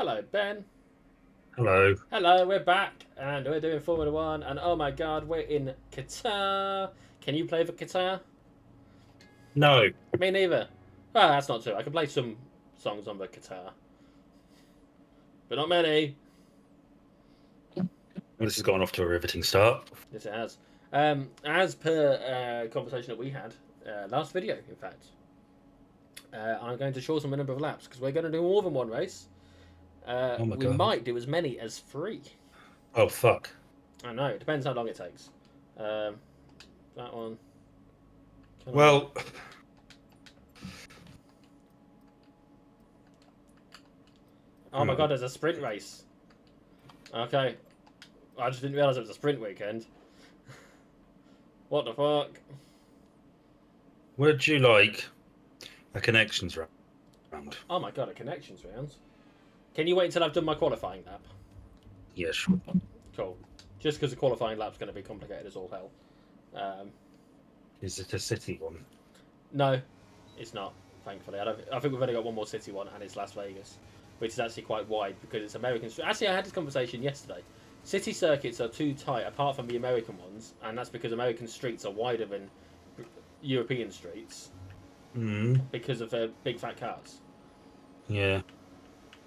Hello, Ben. Hello. Hello, we're back and we're doing Formula One. And oh my god, we're in Qatar. Can you play for Qatar? No, Me neither. Well, that's not true. I can play some songs on the Qatar, but not many. this has gone off to a riveting start. Yes, it has. As per conversation that we had last video, in fact, I'm going to shorten the number of laps because we're going to do more than one race. Oh my We god. might do as many as three. Oh fuck. I know. It depends how long it takes. Um, that one. Can I? Well, Oh hang my on. god, there's a sprint race. Okay. I just didn't realise it was a sprint weekend. What the fuck? Would you like a connections round? Oh my god, a connections round. Can you wait until I've done my qualifying lap? Yeah, sure. Cool. Just because the qualifying lap's going to be complicated as all hell. Is it a city one? No, it's not, thankfully. I think we've only got one more city one, and it's Las Vegas, which is actually quite wide because it's American. Actually, I had this conversation yesterday. City circuits are too tight, apart from the American ones, and that's because American streets are wider than European streets Hmm. because of their big fat cars. Yeah.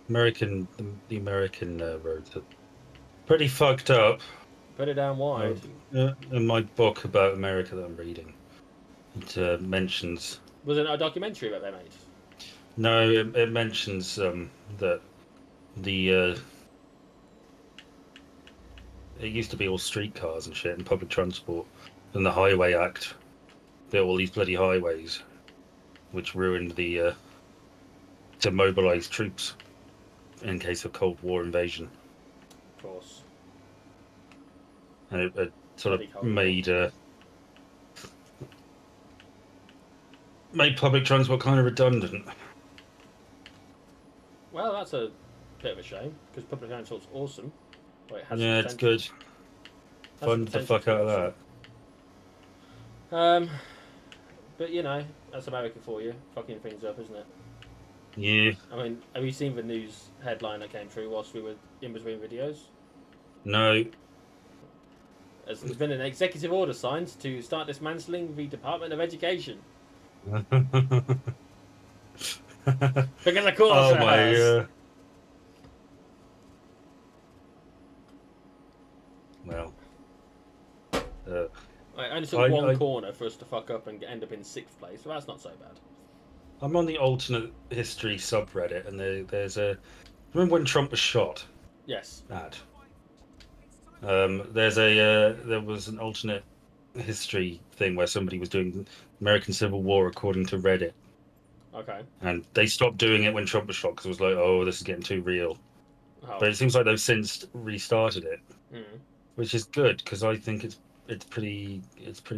The American roads are pretty fucked up. Put it down wide. In my book about America that I'm reading, it mentions Was it a documentary that they made? no, it mentions that the it used to be all streetcars and shit and public transport, and the Highway Act built all these bloody highways, which ruined the to mobilize troops in case of Cold War invasion, Of course. and it sort of Bloody Cold War. made public transport kind of redundant. Well, that's a bit of a shame because public transport's awesome. Well, it has Yeah, the it's potential. good. Has the Fund the potential fuck to be out of awesome. that. But you know, that's America for you, fucking things up, isn't it? Yeah. I mean, have you seen the news headline that came through whilst we were in between videos? No. There's been an executive order signed to start dismantling the Department of Education. Because of course Oh it my. has. Well. Uh, It only took I, one I corner for us to fuck up and end up in sixth place, so that's not so bad. I'm on the alternate history subreddit, and there's a. Remember when Trump was shot? Yes. That. There was an alternate history thing where somebody was doing American Civil War according to Reddit, Okay. and they stopped doing it when Trump was shot because it was like, oh, this is getting too real. Oh. But it seems like they've since restarted it, Mm. which is good because I think it's pretty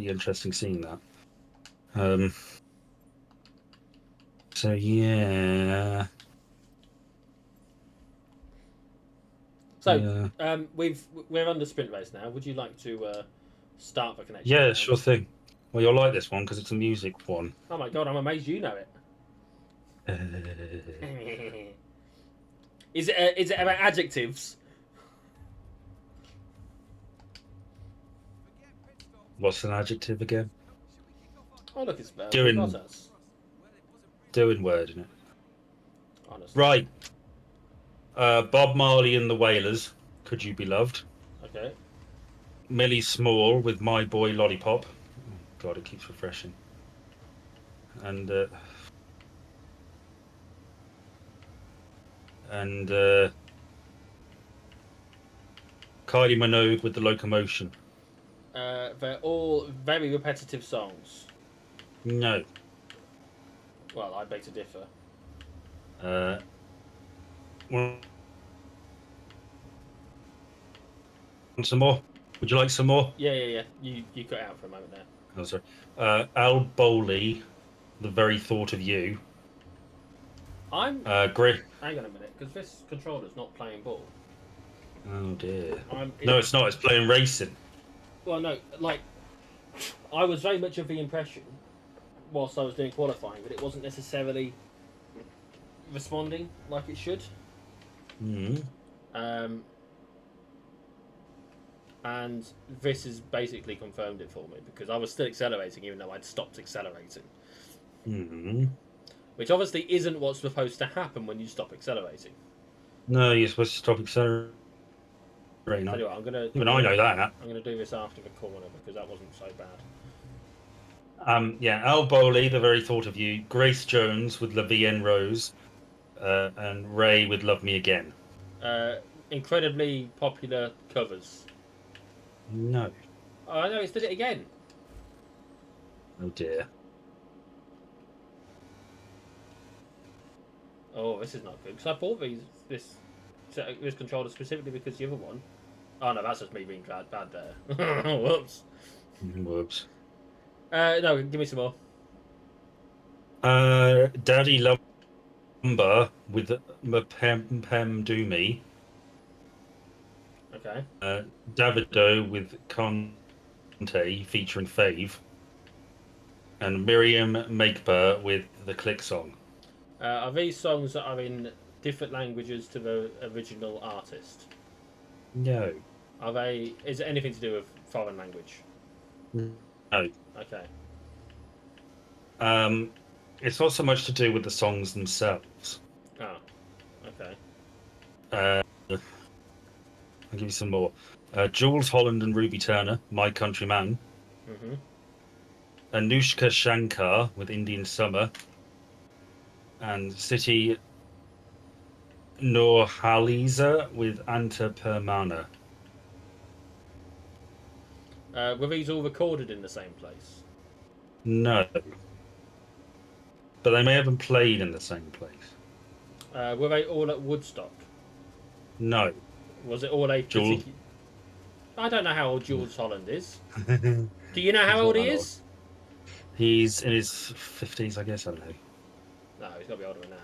interesting seeing that. Um, so yeah, So, yeah, we're under sprint race now. Would you like to start the connections yeah, round? sure thing. Well, you'll like this one because it's a music one. Oh my god, I'm amazed you know Uh, it. Is it about adjectives? What's an adjective again? Oh look, it's Doing Bottas. doing word in it. Honestly. Right. Bob Marley and the Wailers. Could you be loved? Okay. Millie Small with My Boy Lollipop. Oh, God, it keeps refreshing. And and Kylie Minogue with the Locomotion. They're all very repetitive songs. No. Well, I beg to differ. Uh, want some more? Would you like some more? Yeah. You cut out for a moment there. Oh, sorry. Al Bowley, The Very Thought of You. I'm. Great. Hang on a minute, because this controller's not playing ball. Oh dear. I'm. No, it's not. It's playing racing. Well, no, like I was very much of the impression whilst I was doing qualifying that it wasn't necessarily responding like it should. Mm. Um, and this has basically confirmed it for me because I was still accelerating even though I'd stopped accelerating. Mm. Which obviously isn't what's supposed to happen when you stop accelerating. No, you're supposed to stop accelerating. Tell you what, Even I know that. I'm gonna do this after the corner because that wasn't so bad. Yeah, Al Bowley, the very thought of you. Grace Jones with La Vie en Rose, and Ray with Love Me Again. Incredibly popular covers. No. Oh, I know, it's did it again. Oh dear. Oh, this is not good because I bought this controller specifically because the other one. Oh no, that's just me being bad there. Whoops. Whoops. No, give me some more. Daddy Lumber with Pem Pem Do Me. Okay. Davido with Conte featuring Fave. And Miriam Makeba with the Click Song. Are these songs that are in different languages to the original artist? No. Are they? Is it anything to do with foreign language? No. Okay. It's not so much to do with the songs themselves. Oh. Okay. I'll give you some more. Jules Holland and Ruby Turner, My Countryman. Mhm. Anushka Shankar with Indian Summer. And City Nurhaliza with Anta Permana. Were these all recorded in the same place? No. But they may have been played in the same place. Were they all at Woodstock? No. Was it all a Jules. particular? I don't know how old Jules Holland is. Do you know He's how not old he that old. is? He's in his 50s, I guess. I don't know. No, he's got to be older than that.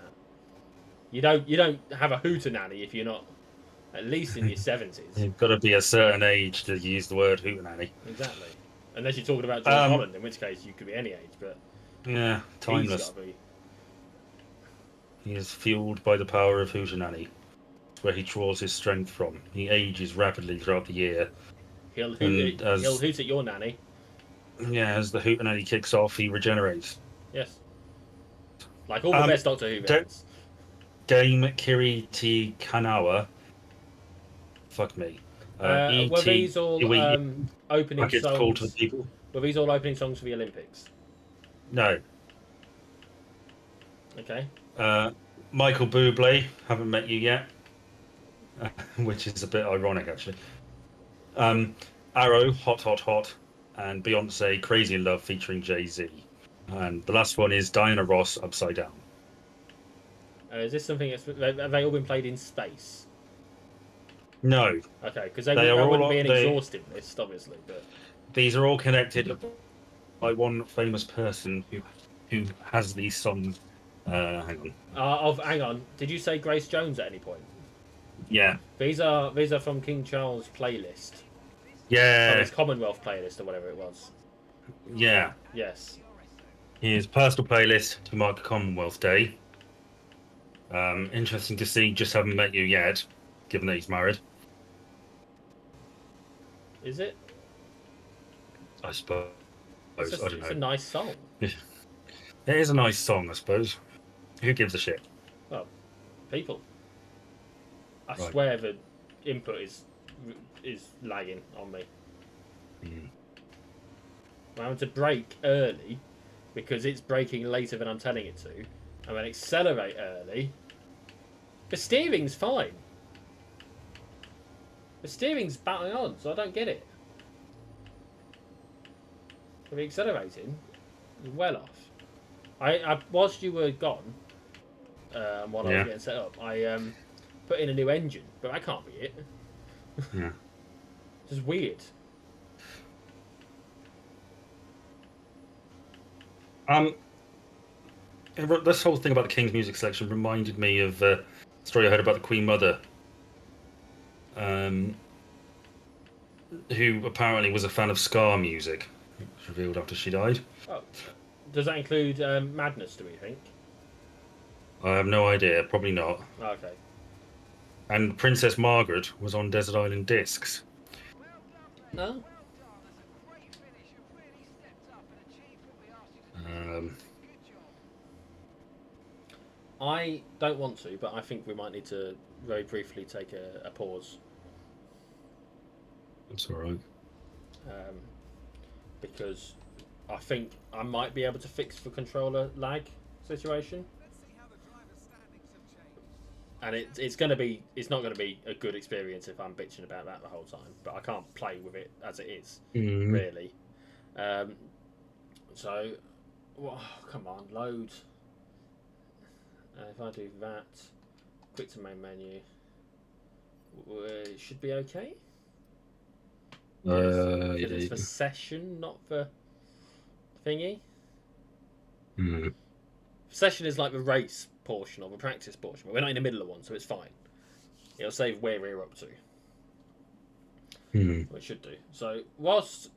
You don't have a hootenanny if you're not at least in your 70s. You've got to be a certain age to use the word hootenanny. Exactly. Unless you're talking about George Um, Holland, in which case you could be any age, but yeah, he's timeless. got to be. He is fueled by the power of hootenanny, where he draws his strength from. He ages rapidly throughout the year, He'll hoot, and he'll hoot at your nanny. as the hootenanny kicks off, he regenerates. Yes. Like all the best Doctor Who villains. Dame Kiriti Kanawa. Fuck me. Were E.T. these all opening Buckets Call to the songs? People. Were these all opening songs for the Olympics? No. Okay. Michael Bublé, haven't met you yet, which is a bit ironic actually. Arrow, Hot Hot Hot, and Beyonce, Crazy in Love featuring Jay-Z. And the last one is Diana Ross, Upside Down. Is this something that's have they all been played in space? No, Okay, because they that are wouldn't all be an exhaustive list, obviously. But these are all connected by one famous person who has these songs. Hang on. hang on, did you say Grace Jones at any point? Yeah. These are from King Charles' playlist. Yeah. His Commonwealth playlist or whatever it was. Yeah. Yes. His personal playlist to mark Commonwealth Day. Interesting to see. Just haven't met you yet, given that he's married. Is it? I suppose. I don't know. It's a nice song. It is a nice song, I suppose. Who gives a shit? Well, people. I Right. swear the input is lagging on me. Mm. I'm having to brake early because it's braking later than I'm telling it to. And then accelerate early. The steering's fine. The steering's bang on, so I don't get it. The accelerating is well off. I whilst you were gone, while I was getting set up, I put in a new engine, but that can't be it. Yeah. It's just weird. This whole thing about the King's music selection reminded me of a story I heard about the Queen Mother, who apparently was a fan of ska music. It was revealed after she died. Oh, does that include Madness? Do we think? I have no idea. Probably not. Okay. And Princess Margaret was on Desert Island Discs. No. I don't want to, but I think we might need to very briefly take a pause. That's all right. Because I think I might be able to fix the controller lag situation. And it's not going to be a good experience if I'm bitching about that the whole time. But I can't play with it as it is, really. So, well, come on, load. If I do that, quick to main menu, it should be okay. Yes, because it's for session, not for thingy. Session is like the race portion or the practice portion, but we're not in the middle of one, so it's fine. It'll save where we're up to. Well, it should do. So whilst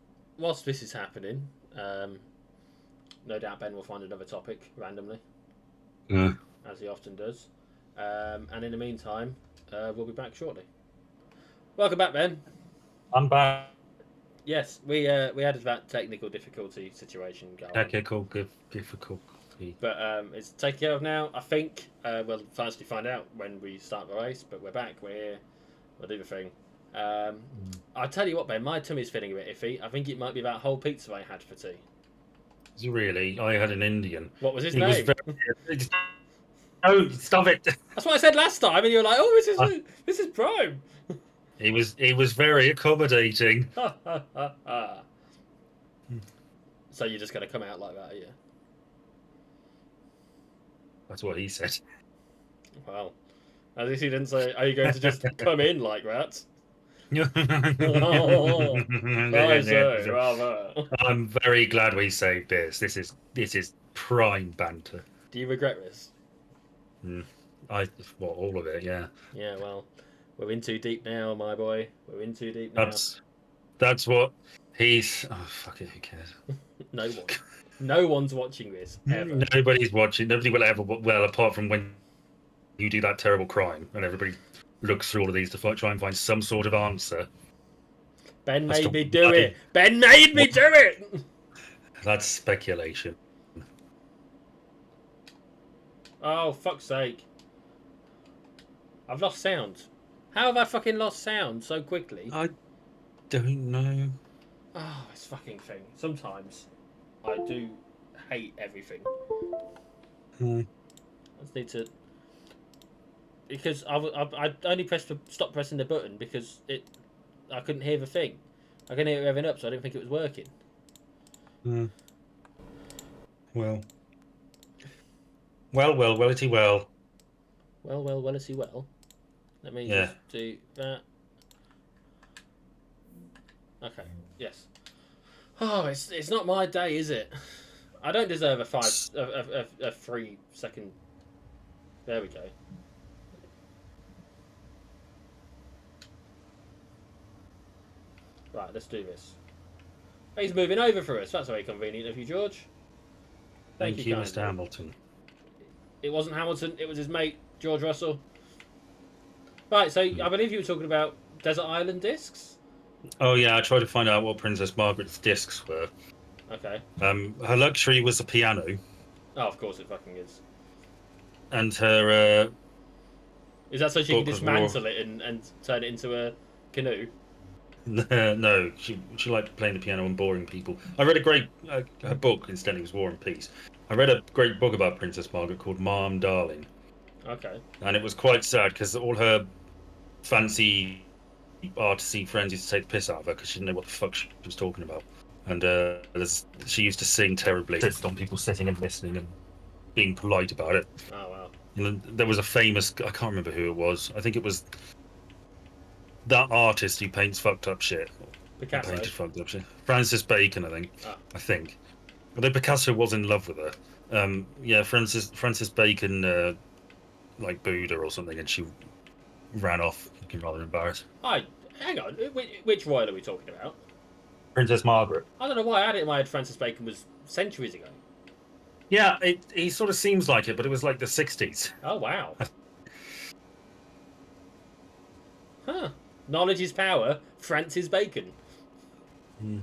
this is happening, no doubt Ben will find another topic randomly, as he often does. And in the meantime, we'll be back shortly. Welcome back, Ben. I'm back. Yes, we had that technical difficulty situation going. Technical difficulty. But it's taken care of now. I think we'll firstly find out when we start the race, but we're back. We're here. We'll do the thing. I'll tell you what, Ben, my tummy's feeling a bit iffy. I think it might be that whole pizza I had for tea. Is it really? I had an Indian. What was his name? Oh, stop it! That's what I said last time, and you were like, "Oh, this is prime." He was very accommodating. So you're just gonna come out like that, yeah? That's what he said. Well, at least he didn't say, "Are you going to just come in like that?" I'm very glad we saved this. This is prime banter. Do you regret this? All of it, yeah. Yeah, well, we're in too deep now, my boy. We're in too deep now. That's what he's. Oh, fuck it, who cares? No one's watching this ever. Nobody's watching. Nobody will ever. Well, apart from when you do that terrible crime, and everybody looks through all of these to try and find some sort of answer. Ben made me do it. Ben made me do it. That's speculation. Oh, fuck's sake. I've lost sound. How have I fucking lost sound so quickly? I don't know. Oh, this fucking thing. Sometimes I do hate everything. I just need to... Because I only stopped pressing the button because I couldn't hear the thing. I couldn't hear it revving up, so I didn't think it was working. Well, wellity well. Wellity well. Let me just do that. Okay, yes. Oh, it's not my day, is it? I don't deserve a 3 second. There we go. Right, let's do this. He's moving over for us. That's very convenient of you, George. Thank you, Mr. Hamilton. It wasn't Hamilton. It was his mate, George Russell. Right, so I believe you were talking about Desert Island Discs? Oh, yeah, I tried to find out what Princess Margaret's discs were. Okay. Her luxury was a piano. Oh, of course it fucking is. And her... is that so she can dismantle it and turn it into a canoe? No, she liked playing the piano and boring people. I read a great... her book, instead, was War and Peace. I read a great book about Princess Margaret called Ma'am Darling. Okay. And it was quite sad because all her fancy artsy friends used to take the piss out of her because she didn't know what the fuck she was talking about. And she used to sing terribly. Insist on people sitting and listening and being polite about it. Oh, wow. And there was a famous... I can't remember who it was. I think it was that artist who paints fucked up shit. Picasso? Painted fucked up shit. Francis Bacon, I think. Oh. I think. Although Picasso was in love with her. Yeah, Francis Bacon... like booed her or something, and she ran off, looking rather embarrassed. Hang on, which royal are we talking about? Princess Margaret. I don't know why I had it in my head Francis Bacon was centuries ago. Yeah, he sort of seems like it, but it was like the 60s. Oh, wow. Huh. Knowledge is power. Francis Bacon. Mm.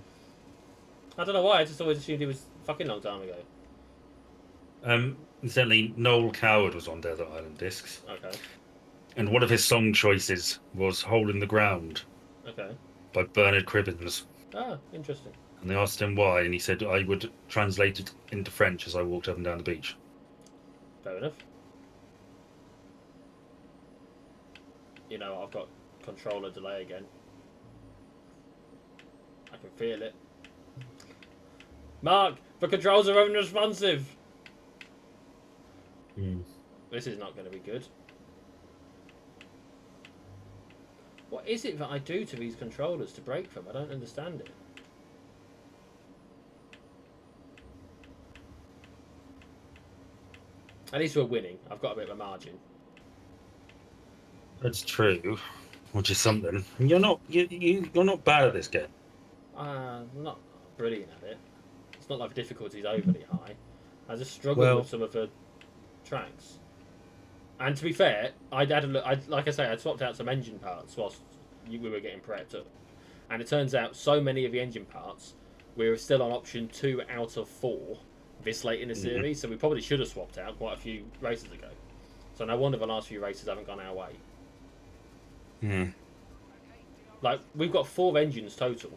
I don't know why. I just always assumed he was a fucking long time ago. Incidentally, Noel Coward was on Desert Island Discs, Okay. and one of his song choices was "Hole in the Ground" Okay. by Bernard Cribbins. Ah, interesting. And they asked him why, and he said, "I would translate it into French as I walked up and down the beach." Fair enough. You know, I've got controller delay again. I can feel it. Mark, the controls are unresponsive. This is not going to be good. What is it that I do to these controllers to break them? I don't understand it. At least we're winning. I've got a bit of a margin. That's true, which is something. You're not bad at this game. I'm not brilliant at it. It's not like the difficulty's overly high. I just struggle with some of the tracks. And to be fair, I'd had a look. Like I say, I'd swapped out some engine parts whilst we were getting prepped up, and it turns out so many of the engine parts we were still on option 2 out of 4 this late in the series. So we probably should have swapped out quite a few races ago. So no wonder the last few races haven't gone our way. Like, we've got 4 engines total.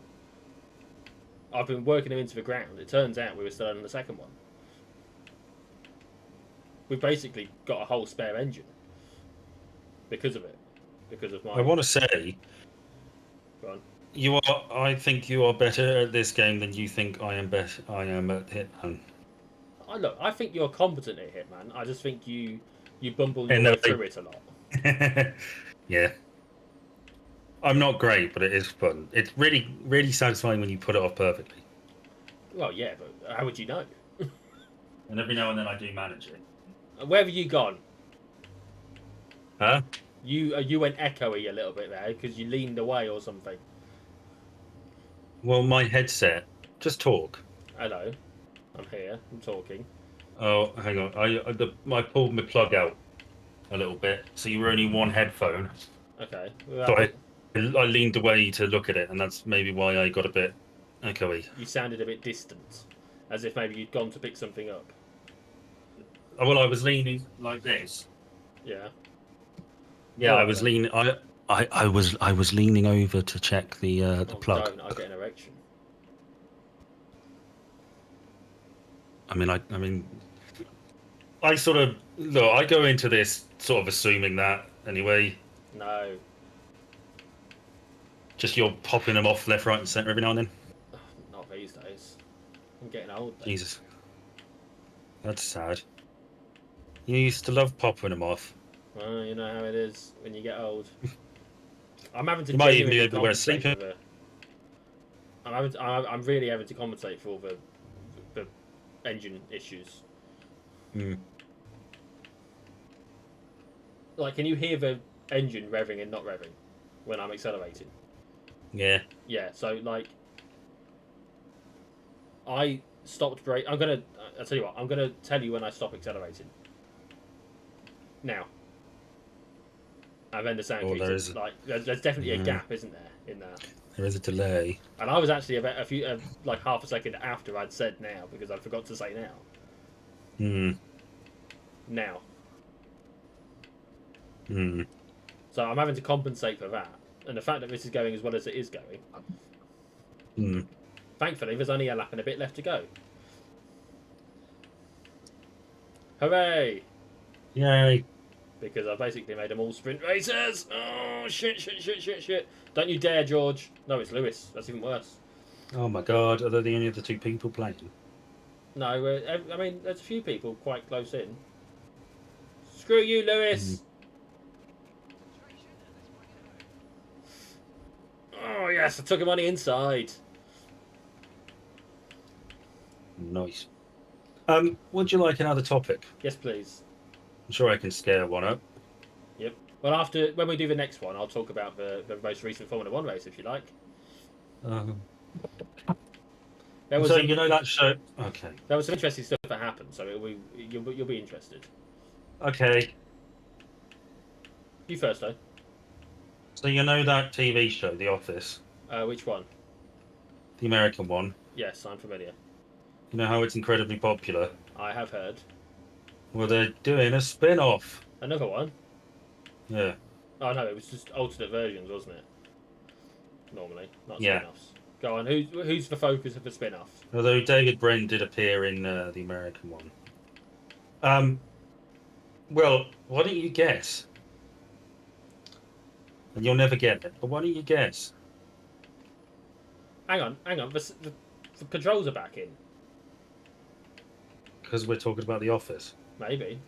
I've been working them into the ground. It turns out we were still on the second one. We've basically got a whole spare engine because of it. Because of my... I want to say, Go on. I think you are better at this game than you think I am. I am at Hitman. Look, I think you're competent at Hitman. I just think you bumble your way through it a lot. Yeah. I'm not great, but it is fun. It's really, really satisfying when you put it off perfectly. Well, yeah, but how would you know? And every now and then I do manage it. Where have you gone? Huh? You went echoey a little bit there because you leaned away or something. Well, my headset. Just talk. Hello, I'm here. I'm talking. Oh, hang on. I pulled my plug out a little bit, so you were only one headphone. Okay. So I leaned away to look at it, and that's maybe why I got a bit echoey. You sounded a bit distant, as if maybe you'd gone to pick something up. Well, I was leaning like this. Yeah. Yeah, I was leaning. I was leaning over to check the plug. Don't! I get an erection. I sort of look. I go into this sort of assuming that anyway. No. Just you're popping them off left, right, and centre every now and then. Not these days. I'm getting old. Then. Jesus, that's sad. You used to love popping them off. Well, you know how it is when you get old. I'm having to. You might even be able to wear a sleeper. I'm really having to compensate for all the engine issues. Like, can you hear the engine revving and not revving when I'm accelerating? Yeah. Yeah. So like, I stopped brake. I'll tell you what. I'm gonna tell you when I stop accelerating. Now. And then the sound keeps like there's definitely a gap, isn't there, in that? There is a delay. And I was actually about like half a second after I'd said now because I forgot to say now. Now. So I'm having to compensate for that, and the fact that this is going as well as it is going. Thankfully, there's only a lap and a bit left to go. Hooray! Yay! Because I've basically made them all sprint racers. Oh, shit. Don't you dare, George. No, it's Lewis. That's even worse. Oh my god, are they the only other 2 people playing? No, I mean, there's a few people quite close in. Screw you, Lewis. Oh, yes, I took him on the inside. Nice. Would you like another topic? Yes, please. I'm sure I can scare one up. Yep. Well, when we do the next one, I'll talk about the most recent Formula 1 race, if you like. You know that show? Okay. There was some interesting stuff that happened, so you'll be interested. Okay. You first, though. So you know that TV show, The Office, Which one? the American one. Yes, I'm familiar. You know how it's incredibly popular. I have heard. Well, they're doing a spin-off. Another one? Yeah, Oh no, it was just alternate versions, wasn't it? Normally, not yeah. spin-offs. Go on, who's the focus of the spin-off? Although David Brent did appear in the American one. Um, well, why don't you guess? And you'll never get it. But why don't you guess? Hang on. The controls are back in. Because we're talking about The Office. Maybe.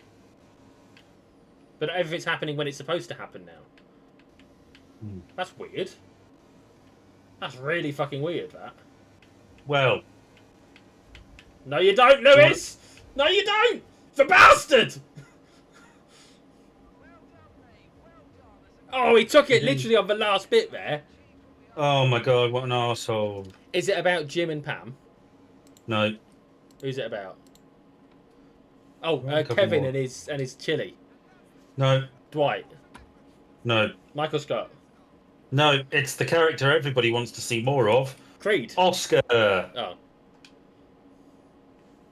But everything's happening when it's supposed to happen now. That's weird. That's really fucking weird, that. Well, No, you don't, Lewis! No, you don't! The bastard! Oh, he took it literally on the last bit there. oh my god, what an arsehole. Is it about Jim and Pam? No, Who's it about? Oh, a couple Kevin more. and his chili. no, Dwight. no, Michael Scott. no. It's the character everybody wants to see more of. Creed. Oscar. Oh.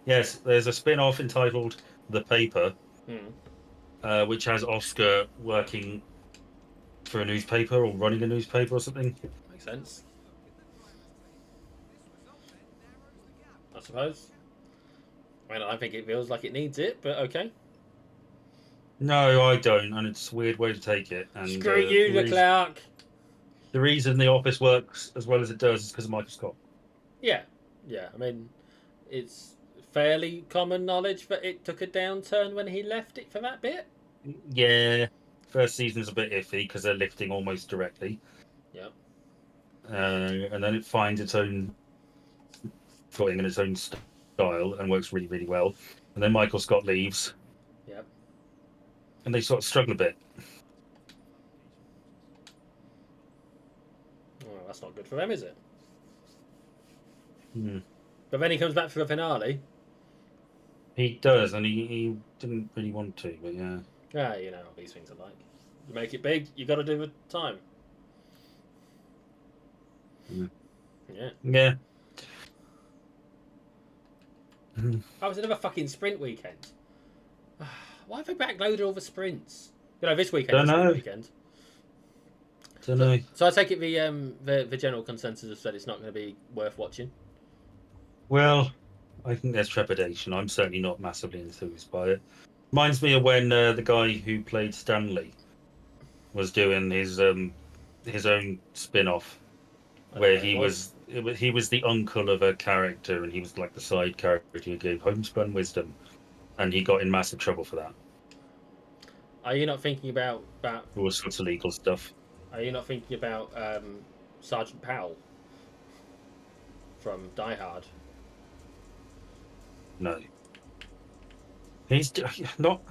Yes, there's a spin-off entitled The Paper, which has Oscar working for a newspaper or running a newspaper or something. Makes sense. I suppose. I mean, I don't think it feels like it needs it, but okay. No, I don't, and it's a weird way to take it. And Screw you, Leclerc. The reason The Office works as well as it does is because of Michael Scott. Yeah. I mean, it's fairly common knowledge that it took a downturn when he left it for that bit. Yeah, first season's a bit iffy because they're lifting almost directly. Yep. And then it finds its own footing and its own style and works really, really well. And then Michael Scott leaves. Yep. And they sort of struggle a bit. Well, that's not good for them, is it? Hmm. But then he comes back for the finale. He does, and he didn't really want to, but yeah. Yeah, you know how these things are like. You make it big, you got to do the time. Yeah. Yeah. Oh, it's another fucking sprint weekend. Why have they backloaded all the sprints? You know, this weekend Don't is know. the weekend. Don't know. So I take it the general consensus has said it's not going to be worth watching. Well, I think there's trepidation. I'm certainly not massively enthused by it. Reminds me of when the guy who played Stanley was doing his own spin-off, where he was the uncle of a character, and he was like the side character who gave homespun wisdom, and he got in massive trouble for that. Are you not thinking about All sorts of legal stuff. Are you not thinking about Sergeant Powell from Die Hard? No. He's not.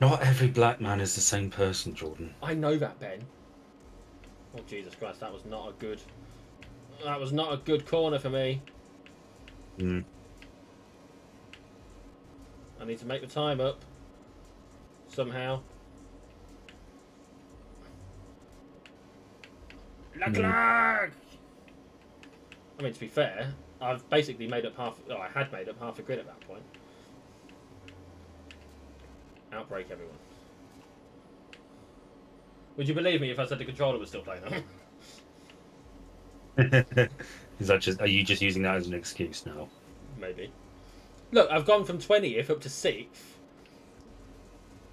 Not every black man is the same person, Jordan. I know that, Ben. Oh Jesus Christ, that was not a good. That was not a good corner for me. Hmm. I need to make the time up somehow. Leclerc! I mean, to be fair, I've basically made up half. Oh, I had made up half a grid at that point. Outbreak, everyone. Would you believe me if I said the controller was still playing on? Is that just? Are you just using that as an excuse now? Maybe. Look, I've gone from 20th up to 6th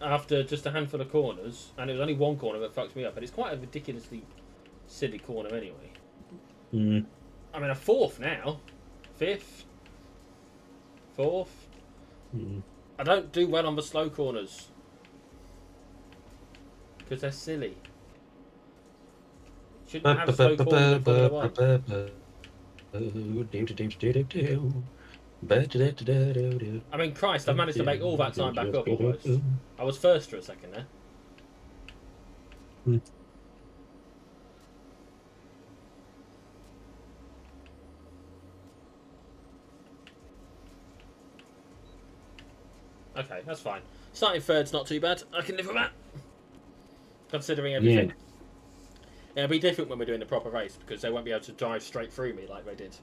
after just a handful of corners, and it was only one corner that fucked me up, and it's quite a ridiculously silly corner anyway. Mm. I'm in a 4th now. 5th. 4th. Mm. I don't do well on the slow corners because they're silly. Shouldn't have slow corners in Formula 1. I mean, Christ, I've managed to make all that time back up almost. I was first for a second there. Mm. Okay, that's fine. Starting third's not too bad. I can live with that. Considering everything. It'll be different when we're doing the proper race because they won't be able to drive straight through me like they did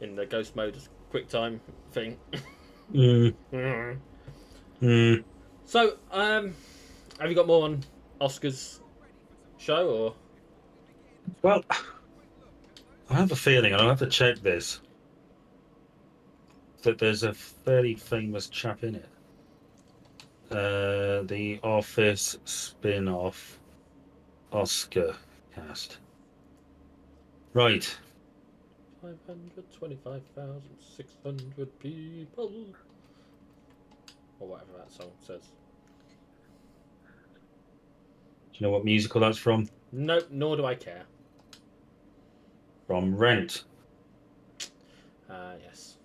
in the Ghost Mode quick time thing. So, have you got more on Oscar's show or? Well, I have a feeling, and I'll have to check this, that there's a fairly famous chap in it. The Office spin-off Oscar cast. Right. 525,600 people. Or whatever that song says. Do you know what musical that's from? Nope, nor do I care. From Rent. Yes.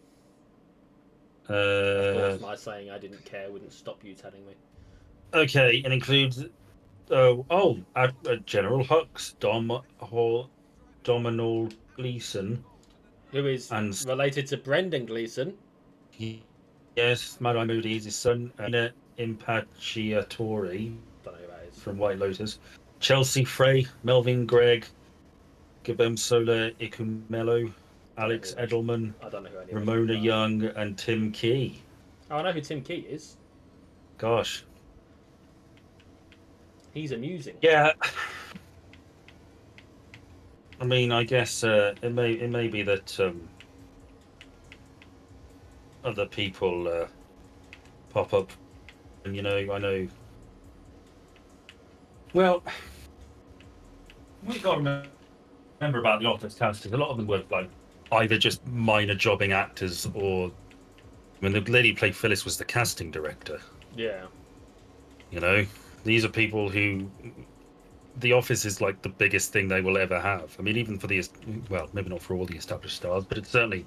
Of course, Uh, my saying I didn't care wouldn't stop you telling me. okay, it includes General Hux, Domhnall Gleeson, Who is and related to Brendan Gleeson. yes, Mad Eye Moody is his son, Ina Impacciatore Don't know who that is. from White Lotus, Chelsea Frey, Melvin Gregg, Gabem Sola Ikumelo, Alex Edelman, I don't know who any of Ramona them are. Young, and Tim Key. Oh, I know who Tim Key is. Gosh. He's amusing. Yeah. I mean, I guess it may be that other people pop up, and I know. Well, what you got to remember about the Office cast is a lot of them were like either just minor jobbing actors, or when the lady who played Phyllis was the casting director. Yeah. These are people who. The Office is like the biggest thing they will ever have. I mean, even for maybe not for all the established stars, but it's certainly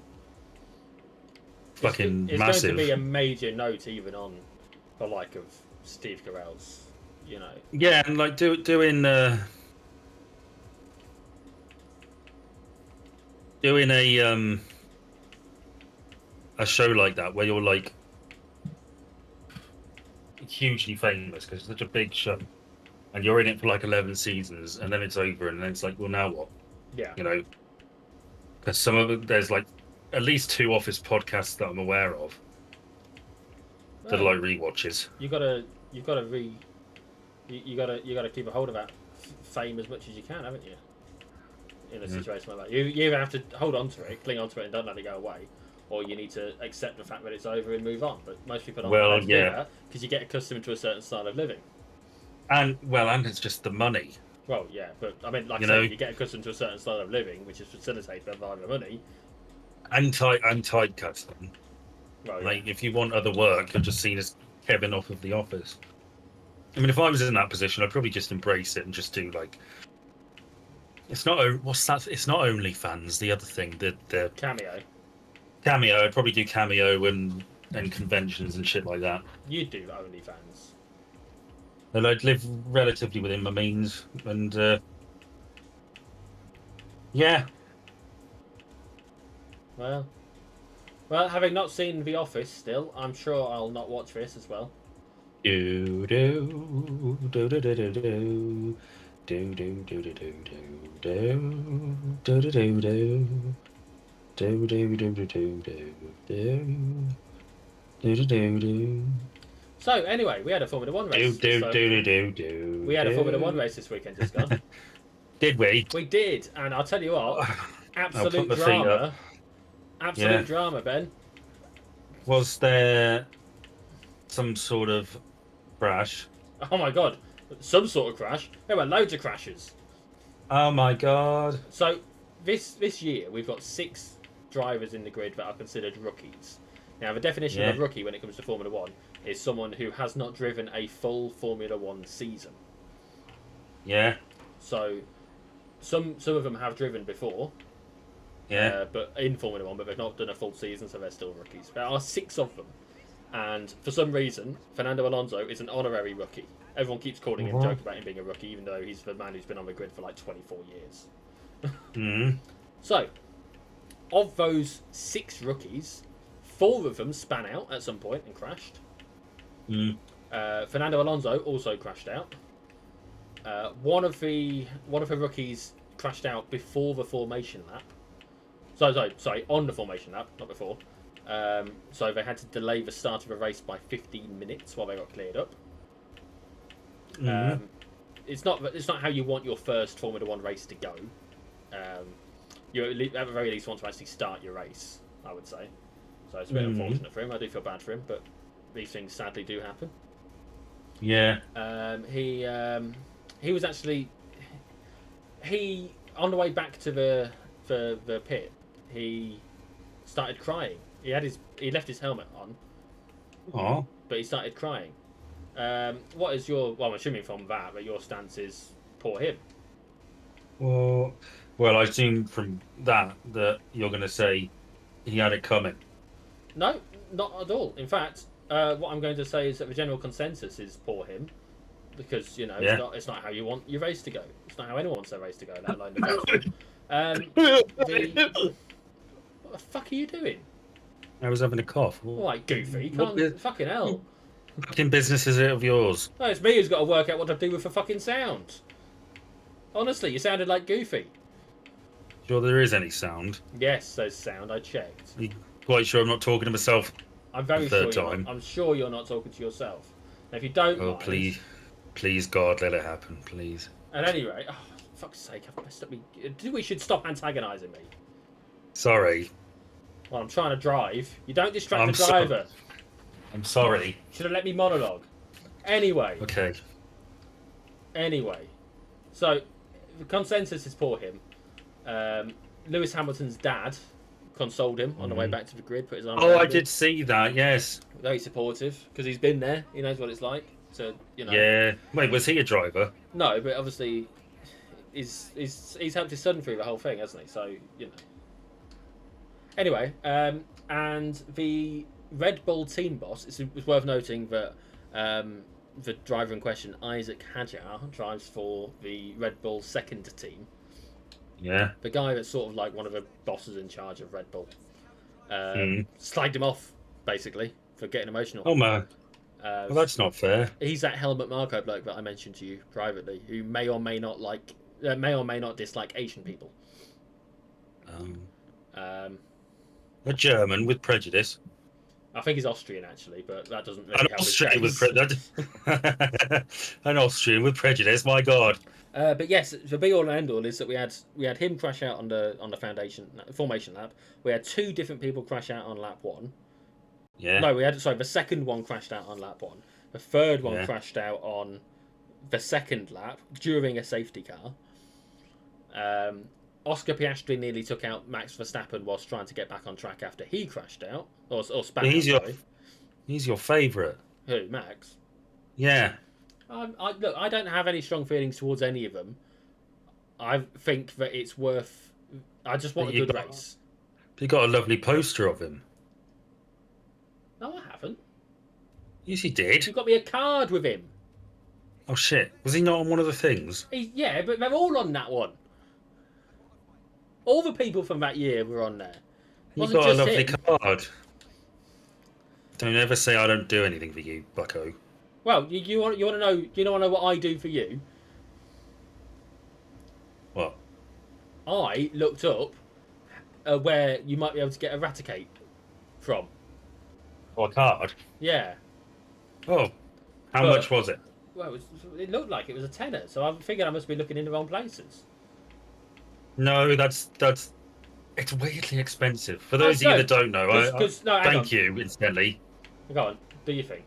fucking it's massive. Going to be a major note even on the like of Steve Carell's, Yeah, and like doing a show like that where you're like hugely famous because it's such a big show. And you're in it for like 11 seasons, and then it's over, and then it's like, well, now what? Yeah. Because some of it, there's like at least 2 Office podcasts that I'm aware of that are like rewatches. You gotta keep a hold of that fame as much as you can, haven't you? In a situation like that, you either have to hold on to it, cling on to it, and don't let it go away, or you need to accept the fact that it's over and move on. But most people don't want to do that because you get accustomed to a certain style of living. And it's just the money. Well, yeah, but I mean, like I said, you get accustomed to a certain style of living, which is facilitated by the money. And tight cuts them. Well, like if you want other work, you're just seen as Kevin off of The Office. I mean, if I was in that position, I'd probably just embrace it and just do like. It's not It's not OnlyFans. The other thing, the Cameo. I'd probably do Cameo and conventions and shit like that. You'd do OnlyFans. And I'd live relatively within my means, and yeah. Well, having not seen The Office still, I'm sure I'll not watch this as well. Do do do do do do do do do do do do do do do do do do. So anyway, we had a Formula One race. We had a Formula One race this weekend just gone. Did we? We did, and I'll tell you what, absolute drama. Absolute drama, Ben. Was there some sort of crash? Oh my god, some sort of crash. There were loads of crashes. Oh my god. So this year we've got 6 drivers in the grid that are considered rookies. Now the definition of rookie when it comes to Formula One is someone who has not driven a full Formula One season. Yeah. So some of them have driven before. Yeah. But in Formula One, but they've not done a full season, so they're still rookies. There are 6 of them. And for some reason, Fernando Alonso is an honorary rookie. Everyone keeps calling him, joking about him being a rookie, even though he's the man who's been on the grid for like 24 years. So, of those 6 rookies, 4 of them span out at some point and crashed. Fernando Alonso also crashed out. One of the rookies crashed out before the formation lap. Sorry, on the formation lap, not before. So they had to delay the start of the race by 15 minutes while they got cleared up. It's not how you want your first Formula One race to go. You at the very least want to actually start your race, I would say. So it's a bit unfortunate for him. I do feel bad for him, but these things sadly do happen. Yeah. He was actually on the way back to the pit. He started crying. He left his helmet on. Oh. But he started crying. What is your? Well, I'm assuming from that your stance is poor him. Well, I assume from that you're going to say he had it coming. No, not at all. In fact, what I'm going to say is that the general consensus is poor him, because it's not how you want your race to go. It's not how anyone wants their race to go, let alone the first one. What the fuck are you doing? I was having a cough. All right, Goofy. Can't fucking hell. Fucking business is it of yours? No, it's me who's got to work out what to do with the fucking sound. Honestly, you sounded like Goofy. Sure there is any sound? Yes, there's sound. I checked. You quite sure I'm not talking to myself? I'm very sure I'm sure you're not talking to yourself. Now, if you don't mind... please, God, let it happen, please. At any rate, for fuck's sake, I've messed up me. We should stop antagonising me. Sorry. Well, I'm trying to drive. You don't distract the driver. I'm sorry. Should have let me monologue. Anyway. Okay. Anyway. So, the consensus is for him. Lewis Hamilton's dad consoled him on the way back to the grid. Put his arm around I him. did see that, yes. Very supportive, because he's been there. He knows what it's like. So, Yeah. Wait, was he a driver? No, but obviously he's helped his son through the whole thing, hasn't he? So, Anyway, and the Red Bull team boss, it's worth noting that the driver in question, Isaac Hadjar, drives for the Red Bull second team. Yeah. The guy that's sort of like one of the bosses in charge of Red Bull. Slagged him off, basically, for getting emotional. Oh, man. Well, that's not fair. He's that Helmut Marko bloke that I mentioned to you privately, who may or may not dislike Asian people. A German with prejudice. I think he's Austrian, actually, but that doesn't really help his case. An Austrian with prejudice, my God. But yes, the be all and end all is that we had him crash out on the formation lap. We had two different people crash out on lap one. Yeah. No, the second one crashed out on lap one. The third one crashed out on the second lap during a safety car. Oscar Piastri nearly took out Max Verstappen whilst trying to get back on track after he crashed out. Or spat out, He's your favourite. Who, Max? Yeah. Look, I don't have any strong feelings towards any of them. I think that it's worth... I just want a good race. You got a lovely poster of him. No, I haven't. Yes, you did. You got me a card with him. Oh, shit. Was he not on one of the things? Yeah, but they're all on that one. All the people from that year were on there. You got a lovely card. Don't ever say I don't do anything for you, bucko. Well, you want to know? Do you want to know what I do for you? What? I looked up where you might be able to get a Raticate from. Or a card? Yeah. Oh, how much was it? Well, it looked like it was a tenner, so I figured I must be looking in the wrong places. No, that's it's weirdly expensive. For those of you that don't know, thank you, incidentally. Go on, do your thing.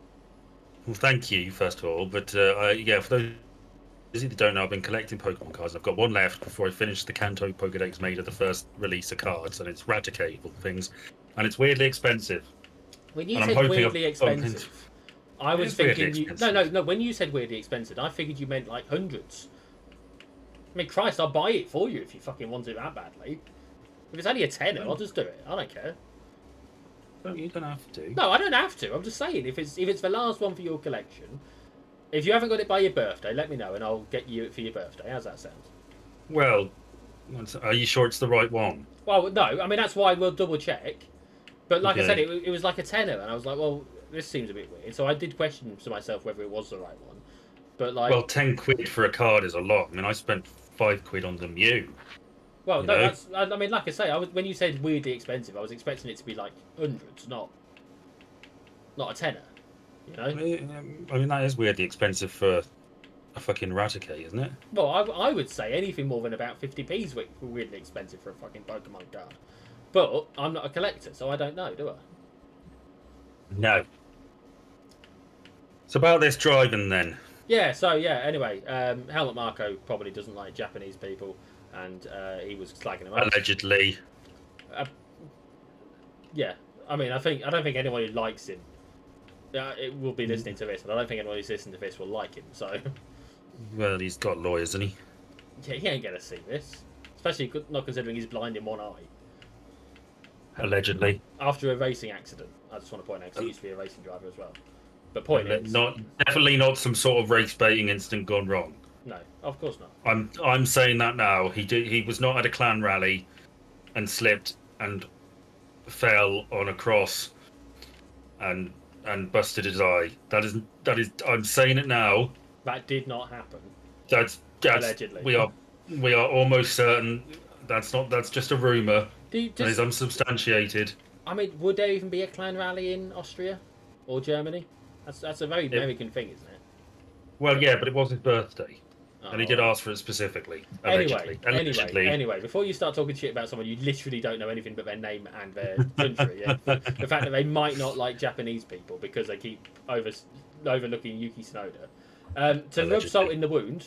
Well, thank you, first of all. But for those of you that don't know, I've been collecting Pokemon cards. I've got one left before I finish the Kanto Pokedex made of the first release of cards, and it's Raticate things. And it's weirdly expensive. When you said weirdly expensive, I was thinking... No, when you said weirdly expensive, I figured you meant like hundreds. I mean, Christ, I'll buy it for you if you fucking want it that badly. If it's only a tenner, I'll just do it. I don't care. No, you don't have to. No, I don't have to. I'm just saying, if it's the last one for your collection, if you haven't got it by your birthday, let me know and I'll get you it for your birthday. How's that sound? Well, are you sure it's the right one? Well, no. I mean, that's why we'll double check. But like I said, it was like a tenner, and I was like, well, this seems a bit weird. So I did question to myself whether it was the right one. But like, well, £10 for a card is a lot. I mean, I spent £5 on the Mew. Well, You no, know? that's. I mean, like I say, when you said weirdly expensive, I was expecting it to be like hundreds, not a tenner. You know. I mean, that is weirdly expensive for a fucking Raticate, isn't it? Well, I would say anything more than about 50p is weirdly expensive for a fucking Pokemon card. But I'm not a collector, so I don't know, do I? No. It's about this driving then. Yeah. So yeah. Anyway, Helmut Marko probably doesn't like Japanese people, and he was slagging them off. Allegedly. Yeah. I mean, I don't think anyone who likes him. It will be listening to this, and I don't think anyone who's listening to this will like him. So. Well, he's got lawyers, isn't he? Yeah, he ain't gonna see this, especially not considering he's blind in one eye. Allegedly. After a racing accident, I just want to point out because he used to be a racing driver as well. But point is, definitely not some sort of race baiting incident gone wrong. No, of course not. I'm saying that now. He was not at a clan rally, and slipped and fell on a cross, and busted his eye. That is. I'm saying it now. That did not happen. That's allegedly. We are almost certain. That's just a rumor. That is unsubstantiated. I mean, would there even be a clan rally in Austria or Germany? That's a very American thing, isn't it? Well, yeah, but it was his birthday, and he did ask for it specifically. Allegedly. Anyway, before you start talking shit about someone you literally don't know anything but their name and their country, yeah? The fact that they might not like Japanese people because they keep overlooking Yuki Tsunoda. To rub salt in the wound,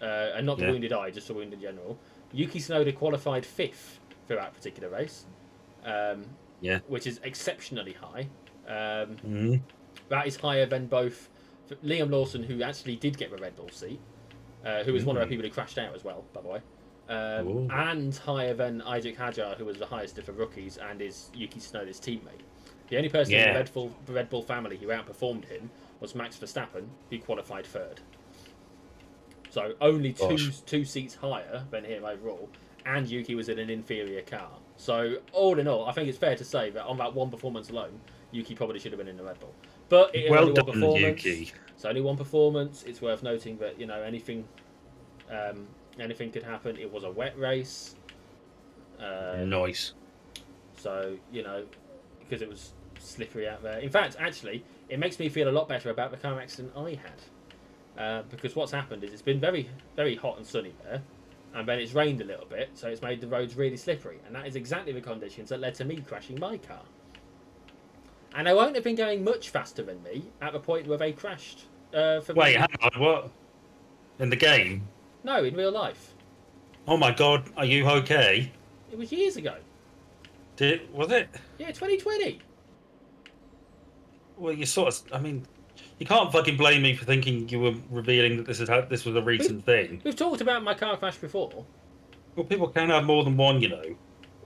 and not the wounded eye, just the wound in general, Yuki Tsunoda qualified 5th for that particular race, which is exceptionally high. That is higher than both Liam Lawson, who actually did get the Red Bull seat, who was one of the people who crashed out as well, by the way, and higher than Isaac Hadjar, who was the highest of the rookies and is Yuki Tsunoda's teammate. The only person in the Red Bull family who outperformed him was Max Verstappen, who qualified 3rd. So only two seats higher than him overall, and Yuki was in an inferior car. So all in all, I think it's fair to say that on that one performance alone, Yuki probably should have been in the Red Bull. But it well only done, one performance. Yuki. It's only one performance. It's worth noting that anything could happen. It was a wet race. Nice. So because it was slippery out there. In fact, actually, it makes me feel a lot better about the car accident I had. Because what's happened is it's been very, very hot and sunny there, and then it's rained a little bit, so it's made the roads really slippery, and that is exactly the conditions that led to me crashing my car. And they won't have been going much faster than me at the point where they crashed. Wait, hang on, what? In the game? No, in real life. Oh my god, are you okay? It was years ago. Was it? Yeah, 2020. Well, you sort of. I mean, you can't fucking blame me for thinking you were revealing that this was a recent thing. We've talked about my car crash before. Well, people can have more than one,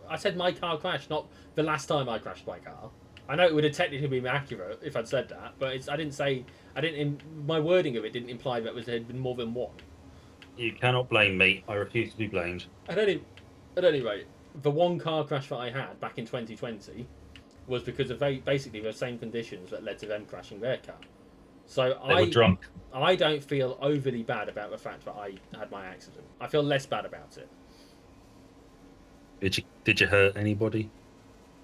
I said my car crash, not the last time I crashed my car. I know it would have technically been accurate if I'd said that, but my wording of it didn't imply that there had been more than one. You cannot blame me. I refuse to be blamed. At any rate, the one car crash that I had back in 2020 was because of basically the same conditions that led to them crashing their car. So They were drunk. I don't feel overly bad about the fact that I had my accident. I feel less bad about it. Did you hurt anybody?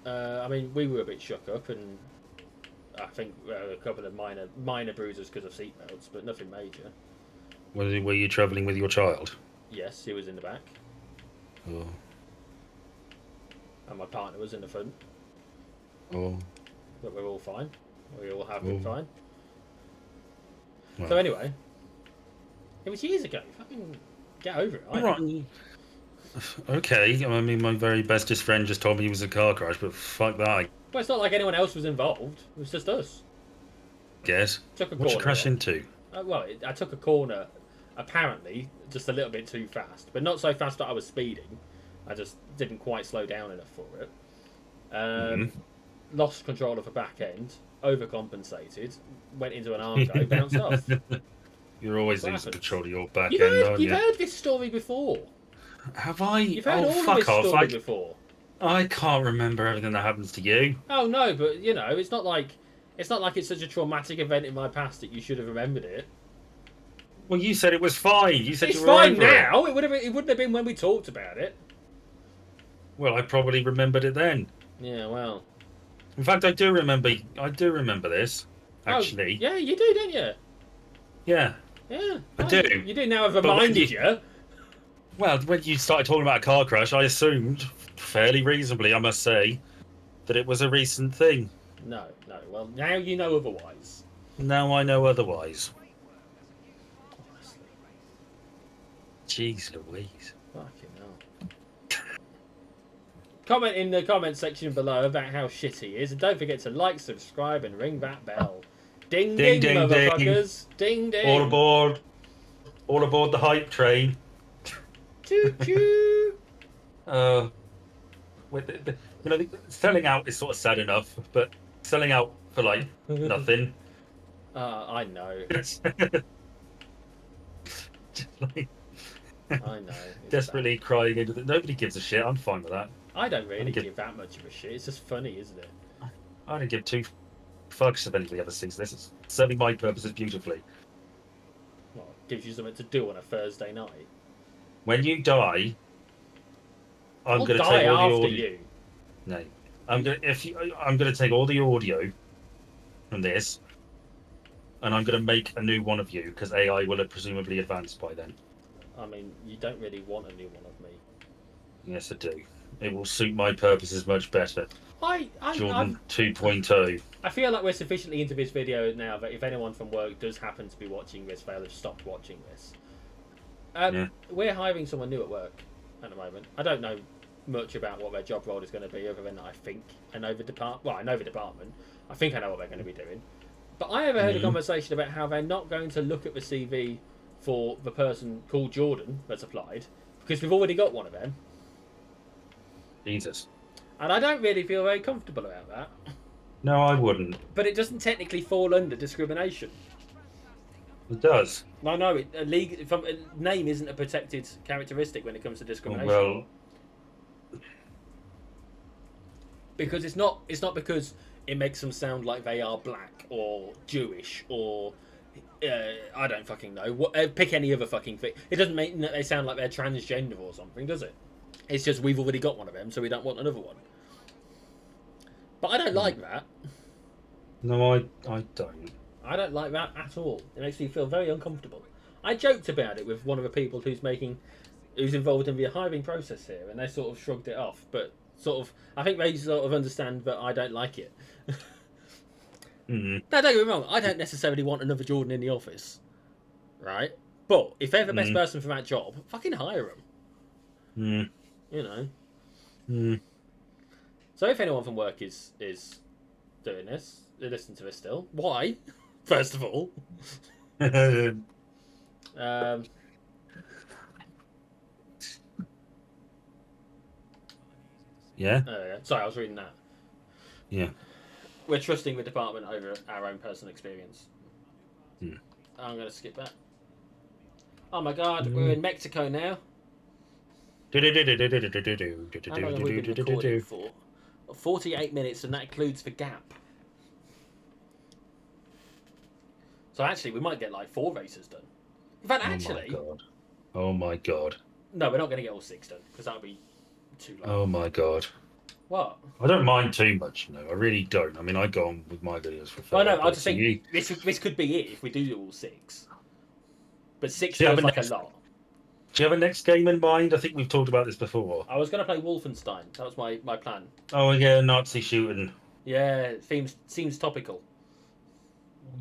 I mean, we were a bit shook up, and I think a couple of minor bruises because of seatbelts, but nothing major. Were you travelling with your child? Yes, he was in the back. Oh. And my partner was in the front. Oh. But we're all fine. We all have been fine. Well. So anyway, it was years ago. Fucking get over it. Right. Okay, I mean, my very bestest friend just told me he was in a car crash, but fuck that. Well, it's not like anyone else was involved. It was just us. Guess. What'd you crash into? I took a corner, apparently, just a little bit too fast. But not so fast that I was speeding. I just didn't quite slow down enough for it. Lost control of the back end, overcompensated, went into an arm go, bounced off. You're always losing control of your back end, aren't you? You've heard this story before. Have I? You've heard all of this story before. I can't remember everything that happens to you. Oh no, but it's not like it's such a traumatic event in my past that you should have remembered it. Well, you said it was fine. You said It's you were fine over it. now. It would have. It wouldn't have been when we talked about it. Well, I probably remembered it then. Yeah. Well. In fact, I do remember. I do remember this. Oh. Actually, Yeah. You do, don't you? yeah, Yeah. I Oh, do. you do now. I've But reminded you. well, when you started talking about a car crash, I assumed, fairly reasonably, I must say, that it was a recent thing. No. No. Well, now you know otherwise. Now I know otherwise. Honestly. Jeez Louise. Fucking hell. Comment in the comment section below about how shit he is, and don't forget to like, subscribe, and ring that bell. Ding Ding, ding, ding, ding. motherfuckers! Ding ding. All aboard. All aboard the hype train. Choo choo. With selling out is sort of sad enough, but selling out for like nothing. I know. Just like, I know. It's desperately crying into the. Nobody gives a shit. I'm fine with that. I don't really give- give that much of a shit. It's just funny, isn't it? I don't give two fucks if anybody ever sees this. It's serving my purposes beautifully. Well, it gives you something to do on a Thursday night. When you die, I'm I'll going to die take all the after audio. you. No, I'm going to take all the audio from this, and I'm going to make a new one of you because AI will have presumably advanced by then. I mean, you don't really want a new one of me. Yes, I do. It will suit my purposes much better. Jordan 2.0. I feel like we're sufficiently into this video now that if anyone from work does happen to be watching this, they'll have stopped watching this. Yeah. We're hiring someone new at work at the moment. I don't know much about what their job role is going to be, other than I think I know the department. Well, I know the department. I think I know what they're going to be doing. But I overheard a conversation about how they're not going to look at the CV for the person called Jordan that's applied because we've already got one of them. Jesus. And I don't really feel very comfortable about that. No, I wouldn't. But it doesn't technically fall under discrimination. It does. No, a name isn't a protected characteristic when it comes to discrimination. Well, because it's not because it makes them sound like they are black or Jewish or I don't fucking know. Pick any other fucking thing. It doesn't mean that they sound like they're transgender or something, does it? It's just we've already got one of them, so we don't want another one. But I don't like that. No, I don't. I don't like that at all. It makes me feel very uncomfortable. I joked about it with one of the people who's involved in the hiring process here, and they sort of shrugged it off. But I think they sort of understand that I don't like it. Mm. Now, don't get me wrong. I don't necessarily want another Jordan in the office, right? But if they're the best person for that job, fucking hire them. Mm. You know. Mm. So if anyone from work is doing this, they listen to this still. Why? First of all. Yeah. Sorry, I was reading that. Yeah. We're trusting the department over our own personal experience. Hmm. I'm going to skip that. Oh my god, we're in Mexico now. How long have we been recording for? 48 minutes, and that includes the gap. So actually, we might get like 4 races done. In fact, actually... Oh my god. No, we're not going to get all 6 done, because that would be too long. Oh my god. What? I don't mind too much, no. I really don't. I mean, I go on with my videos for fun. Well, no, I just think this could be it if we do all 6. But 6 feels like a lot. Do you have a next game in mind? I think we've talked about this before. I was going to play Wolfenstein. That was my plan. Oh, yeah, Nazi shooting. Yeah, seems topical.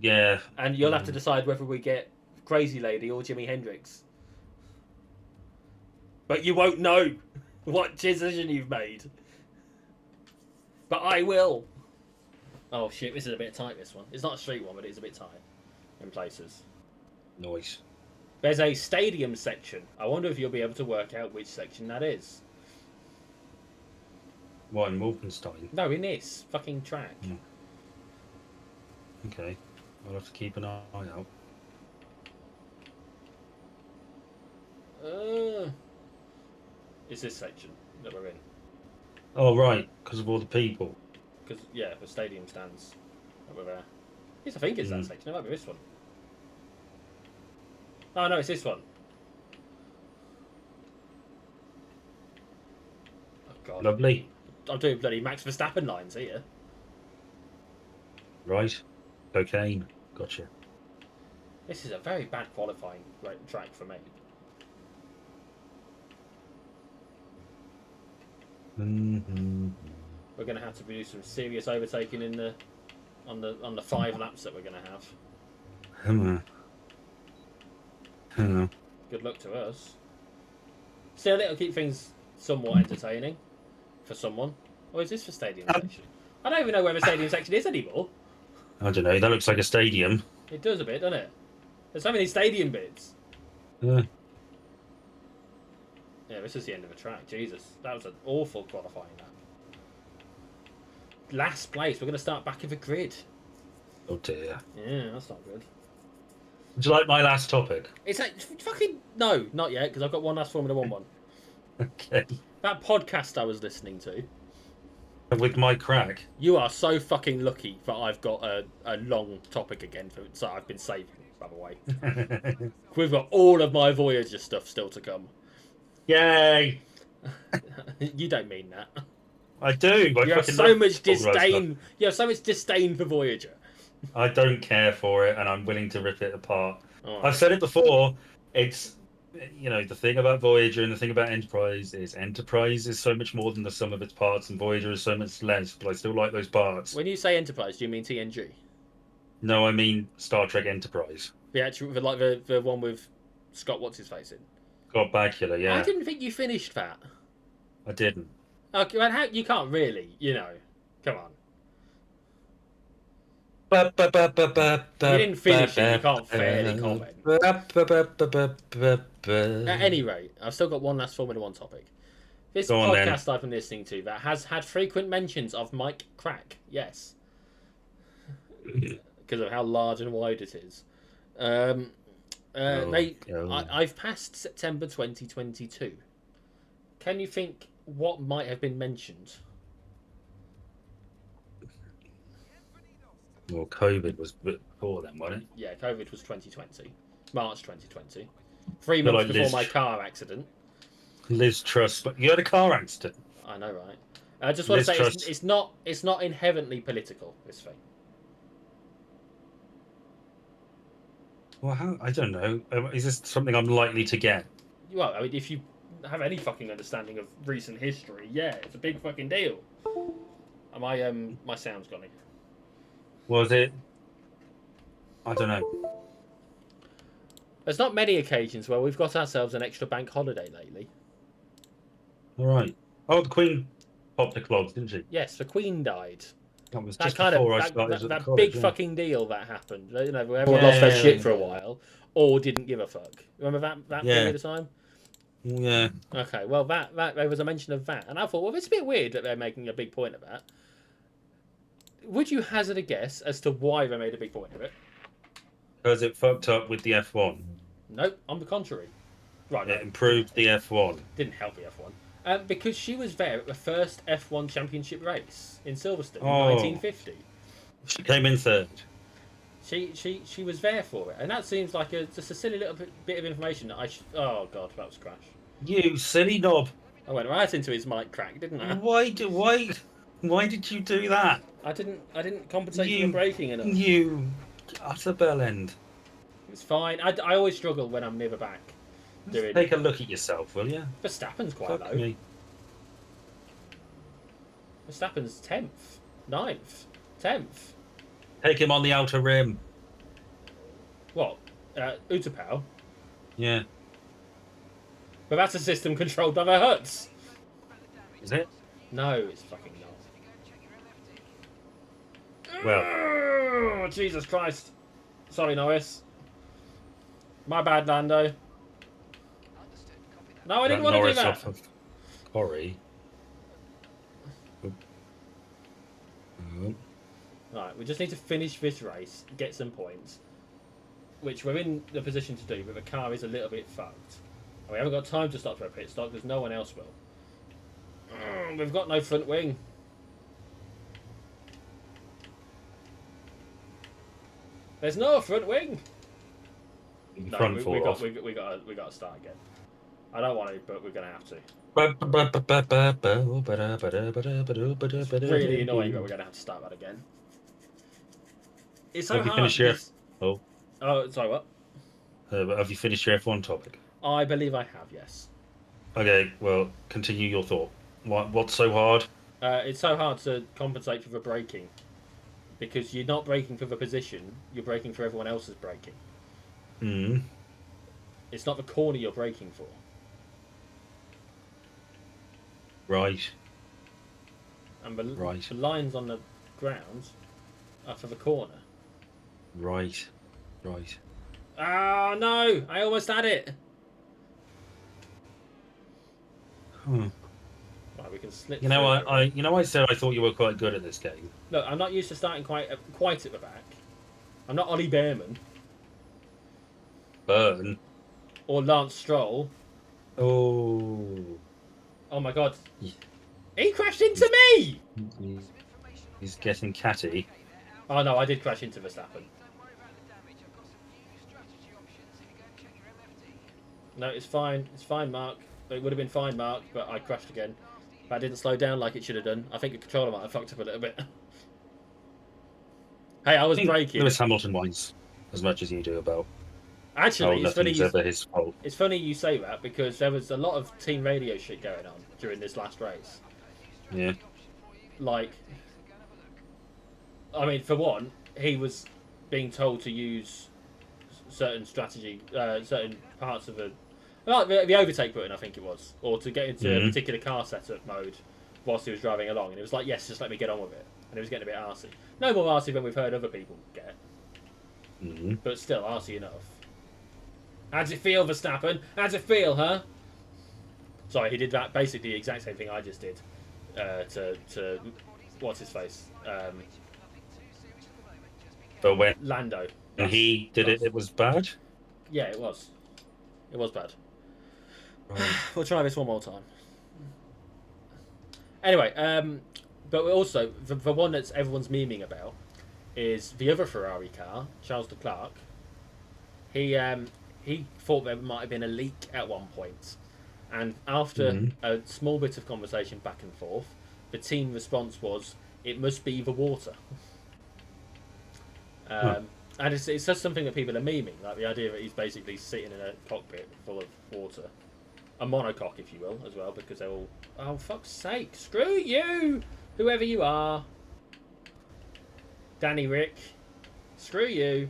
Yeah. And you'll have to decide whether we get Crazy Lady or Jimi Hendrix. But you won't know what decision you've made. But I will. Oh shit, this is a bit tight, this one. It's not a street one, but it is a bit tight in places. Nice. There's a stadium section. I wonder if you'll be able to work out which section that is. What, in Wolfenstein? No, in this fucking track. Okay. I'll have to keep an eye out. It's this section that we're in. Oh, right. Because of all the people. Because, yeah, the stadium stands over there. Yes, I think it's that section. It might be this one. Oh no, it's this one. Oh god. Lovely. I'm doing bloody Max Verstappen lines here. Right. Cocaine. Gotcha. This is a very bad qualifying track for me. Mm-hmm. We're going to have to do some serious overtaking in the on the 5 laps that we're going to have. Hello. Good luck to us. Still, it'll keep things somewhat entertaining for someone. Or is this for stadium section? I don't even know where the stadium section is anymore. I don't know. That looks like a stadium. It does a bit, doesn't it? There's so many stadium bits. Yeah. Yeah, this is the end of the track. Jesus, that was an awful qualifying lap. Last place. We're going to start back in the grid. Oh dear. Yeah, that's not good. Would you like my last topic? It's like fucking no, not yet, because I've got one last Formula One. Okay. That podcast I was listening to. With my crack. You are so fucking lucky that I've got a long topic again, so I've been saving, by the way. We've got all of my Voyager stuff still to come. Yay! You don't mean that. I do. You have so much disdain. You have so much disdain for Voyager. I don't care for it, and I'm willing to rip it apart. Right. I've said it before. It's, you know, the thing about Voyager and the thing about Enterprise is so much more than the sum of its parts, and Voyager is so much less. But I still like those parts. When you say Enterprise, do you mean TNG? No, I mean Star Trek Enterprise. The actual, like the one with Scott what's his face in. Scott Bakula, yeah. I didn't think you finished that. I didn't. Okay, well, how you can't really, you know. Come on. You didn't finish it. You can't fairly comment. At any rate, I've still got one last Formula One topic. This podcast I've been listening to that has had frequent mentions of Mike Crack. Yes. Because of how large and wide it is. I've passed September 2022. Can you think what might have been mentioned? Well, COVID was before then, wasn't it? Yeah, COVID was 2020. March 2020. 3 months before my car accident. Liz Truss, but you had a car accident. I know, right? I just want to say it's not inherently political, this thing. Well, I don't know. Is this something I'm likely to get? Well, I mean, if you have any fucking understanding of recent history, yeah, it's a big fucking deal. And my sound's gone again. Was it? I don't know. There's not many occasions where we've got ourselves an extra bank holiday lately. All right. Oh, the Queen popped the clogs, didn't she? Yes, the Queen died. That was That just kind before of I started at that college, big yeah. fucking deal that happened. You know, everyone lost their shit for a while, or didn't give a fuck. Remember that period of time? Yeah. Okay, well that there was a mention of that, and I thought, well, it's a bit weird that they're making a big point of that. Would you hazard a guess as to why they made a big point of it? Because it fucked up with the F1. Nope, on the contrary. Right, It improved the F1. Didn't help the F1. Because she was there at the first F1 championship race in Silverstone in 1950. She came in third. She was there for it, and that seems like just a silly little bit of information that oh god, that was Crash. You silly knob! I went right into his mic crack, didn't I? Why did you do that? I didn't compensate for the braking enough. You utter bell end. It's fine. I always struggle when I'm near the back. Take a look at yourself, will you? Verstappen's quite Fuck low. me. Verstappen's 10th, 9th, 10th. Take him on the outer rim. What? Utapau? Yeah. But that's a system controlled by the huts. Is it? No, it's fucking not. Well. Oh, Jesus Christ. Sorry, Norris. My bad, Lando. No, I didn't want to do that. Off of Corey. Right, we just need to finish this race, get some points, which we're in the position to do, but the car is a little bit fucked. And we haven't got time to stop for a pit stop because no one else will. We've got no front wing. There's no front wing. The No, front we foot got off. we got to start again. I don't want to, but we're gonna have to. It's really annoying that we're gonna have to start that again. It's so Have you hard finished your? because. Oh, Oh, sorry, what? have you finished your F1 topic? I believe I have, yes. Okay, well, continue your thought. What's so hard? It's so hard to compensate for the braking because you're not braking for the position, you're braking for everyone else's braking. Hmm. It's not the corner you're braking for. Right. And Right. the lines on the ground are for the corner. Right. Right. Ah, no! I almost had it! Hmm. Right, we can slip You know, through I everyone. you know, I said I thought you were quite good at this game. Look, I'm not used to starting quite at the back. I'm not Ollie Behrman Burn. or Lance Stroll. Oh. Oh my god. He- He crashed into me! He's getting catty. Oh no, I did crash into Verstappen. No, it's fine. It's fine, Mark. It would have been fine, Mark, but I crashed again. That didn't slow down like it should have done. I think the controller might have fucked up a little bit. Hey, I I was think braking. Lewis Hamilton whines as much as you do about how Actually, it's funny. nothing's ever his fault. It's funny you say that because there was a lot of team radio shit going on during this last race. Yeah. Like, I mean, for one, he was being told to use certain strategy, certain parts of like the overtake button, I think it was, or to get into a Mm-hmm. particular car setup mode whilst he was driving along, and it was like, yes, just let me get on with it, and it was getting a bit arsey. No more arsey than we've heard other people get, Mm-hmm. but still arsey enough. How's it feel, Verstappen? How's it feel, huh? Sorry, he did that basically the exact same thing I just did to what's his face, But when Lando. he did it, it was bad. Yeah, it was. It was bad. Right. We'll try this one more time. Anyway, but also the one that's everyone's memeing about is the other Ferrari car, Charles Leclerc. He thought there might have been a leak at one point, and after Mm-hmm. a small bit of conversation back and forth, the team response was, "It must be the water." And it's just something that people are memeing, like the idea that he's basically sitting in a cockpit full of water. A monocoque, if you will, as well, because they're all, oh, fuck's sake, screw you, whoever you are. Danny Rick, screw you.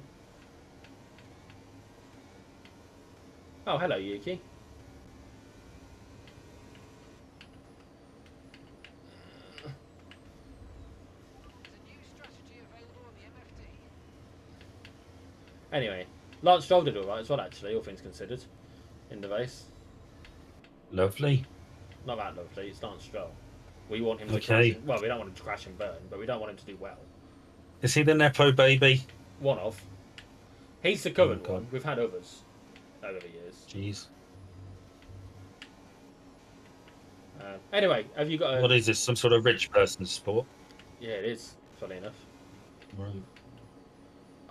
Oh, hello, Yuki. Anyway, Lance Stroll did alright as well, actually, all things considered, in the race. Lovely. Not that lovely, it's Lance Stroll. We want him to Okay. crash. Well, we don't want him to crash and burn, but we don't want him to do well. Is he the Nepo baby? One of. He's the current God. one. We've had others over the years. Jeez. Anyway, have you got a... What is this? Some sort of rich person's sport? Yeah, it is, funny enough. Right.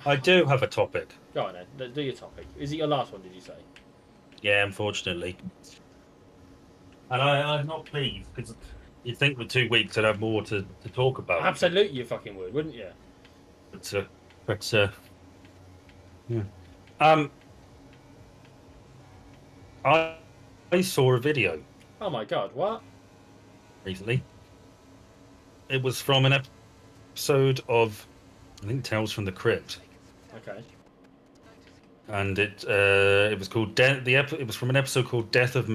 I do have a topic. Go on then, do your topic. Is it your last one, did you say? Yeah, unfortunately. And I'm not pleased because you'd think with 2 weeks I'd have more to talk about. Absolutely you fucking would, wouldn't you? But yeah. I saw a video Oh my god, what? recently. It was from an episode of, I think, Tales from the Crypt, Okay. and it was called it was from an episode called Death of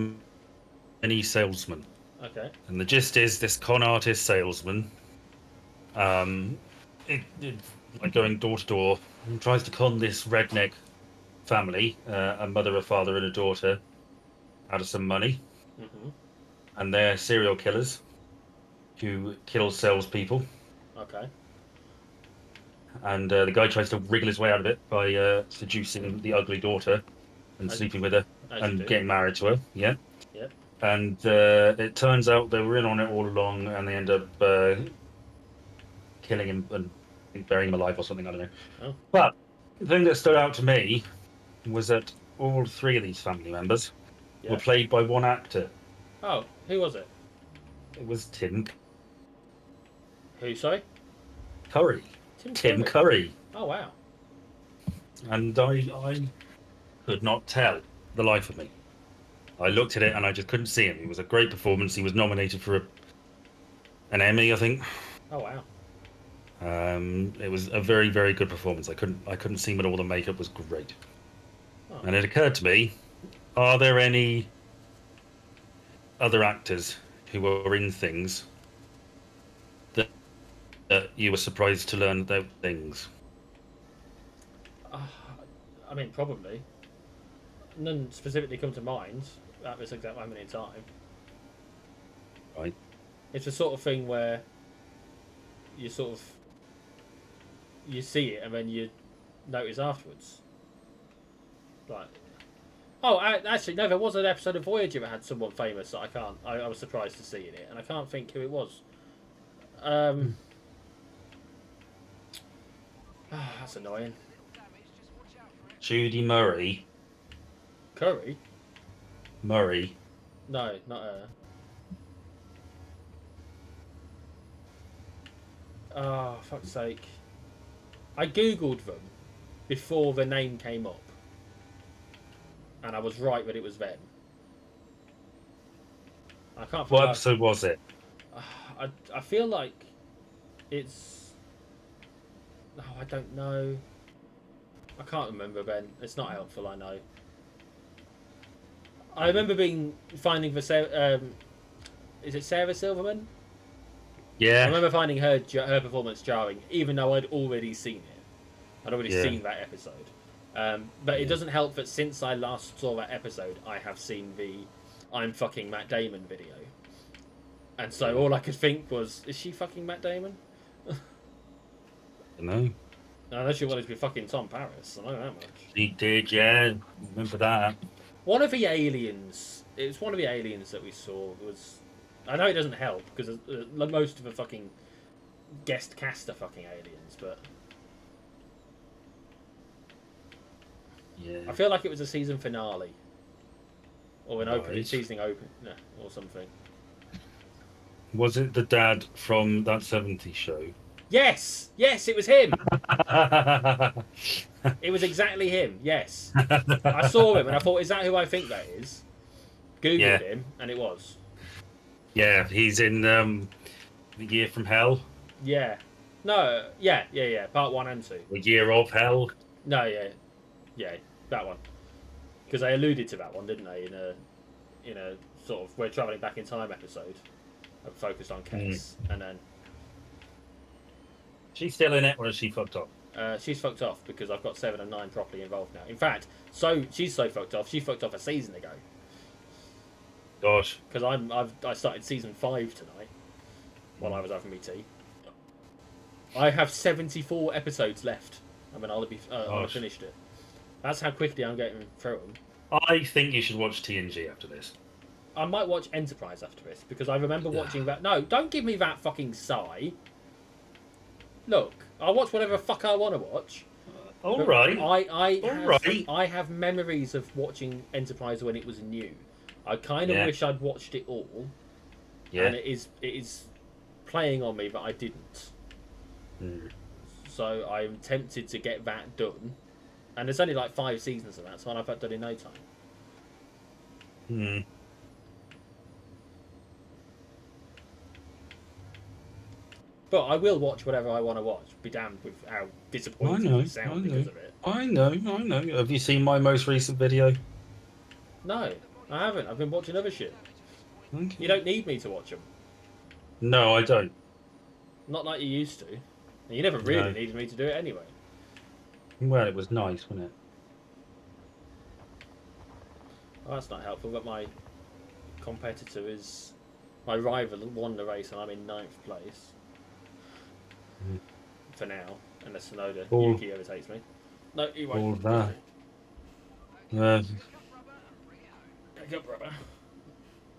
Many Salesmen. Okay. And the gist is this con artist salesman, like going door to door, and tries to con this redneck family, a mother, a father, and a daughter, out of some money. Mm-hmm. And they're serial killers who kill salespeople. Okay. And the guy tries to wriggle his way out of it by seducing the ugly daughter and sleeping with her and getting married to her. Yeah. Yep. And it turns out they were in on it all along, and they end up killing him and burying him alive or something. I don't know. Oh. But the thing that stood out to me was that all three of these family members Yeah. were played by one actor. Oh, who was it? It was Tim Who? Sorry. Curry. Tim Curry. Oh wow. And I could not tell the life of me. I looked at it and I just couldn't see him. It was a great performance. He was nominated for an Emmy, I think. Oh wow. It was a very, very good performance. I couldn't see him at all. The makeup was great. Oh. And it occurred to me, are there any other actors who were in things that you were surprised to learn about things? I mean, probably. None specifically come to mind at this exact moment in time. Right. It's the sort of thing where you you see it and then you notice afterwards. Like, oh, actually, no, there was an episode of Voyager that had someone famous that I was surprised to see in it, and I can't think who it was. That's annoying. Judy Murray. Curry? Murray. No, not her. Oh, fuck's sake. I googled them before the name came up. And I was right that it was them. I can't What episode was it? I feel like it's... Oh, I don't know. I can't remember, Ben. It's not helpful, I know. I remember finding the... is it Sarah Silverman? Yeah. I remember finding her performance jarring, even though I'd already seen it. I'd already seen that episode. But it doesn't help that since I last saw that episode, I have seen the I'm fucking Matt Damon video. And so all I could think was, is she fucking Matt Damon? No. Unless she wanted to be fucking Tom Paris. I know that much. He did, yeah. Remember that. One of the aliens, it was one of the aliens that we saw was... I know it doesn't help, because most of the fucking guest cast are fucking aliens, but... Yeah. I feel like it was a season finale. Or an opening, seasoning open, or something. Was it the dad from that 70s show? Yes! Yes, it was him! It was exactly him, yes. I saw him and I thought, is that who I think that is? Googled him, and it was. Yeah, he's in The Year from Hell. Yeah. No, yeah. Part 1 and 2. The Year of Hell. No, yeah, that one. Because they alluded to that one, didn't they? In a sort of we're travelling back in time episode, focused on Case, and then she's still in it, or is she fucked off? She's fucked off because I've got 7 and 9 properly involved now. In fact, so she's so fucked off. She fucked off a season ago. Gosh. Because I started season 5 tonight while I was having me tea. I have 74 episodes left. I mean, I'll finished it. That's how quickly I'm getting through them. I think you should watch TNG after this. I might watch Enterprise after this because I remember watching that. No, don't give me that fucking sigh. Look, I'll watch whatever fuck I want to watch. All right. I have memories of watching Enterprise when it was new. I kind of wish I'd watched it all. Yeah. And it is playing on me that I didn't. So I'm tempted to get that done. And there's only like 5 seasons of that, so I'll have that done in no time. But I will watch whatever I want to watch. Be damned with how disappointing I sound because of it. I know. Have you seen my most recent video? No, I haven't. I've been watching other shit. Okay. You don't need me to watch them. No, I don't. Not like you used to. And you never really needed me to do it anyway. Well, it was nice, wasn't it? Well, that's not helpful, but my competitor is... My rival won the race and I'm in 9th place. For now. Unless Sonoda Yuki overtakes me. No, he won't. All that. Pick up rubber.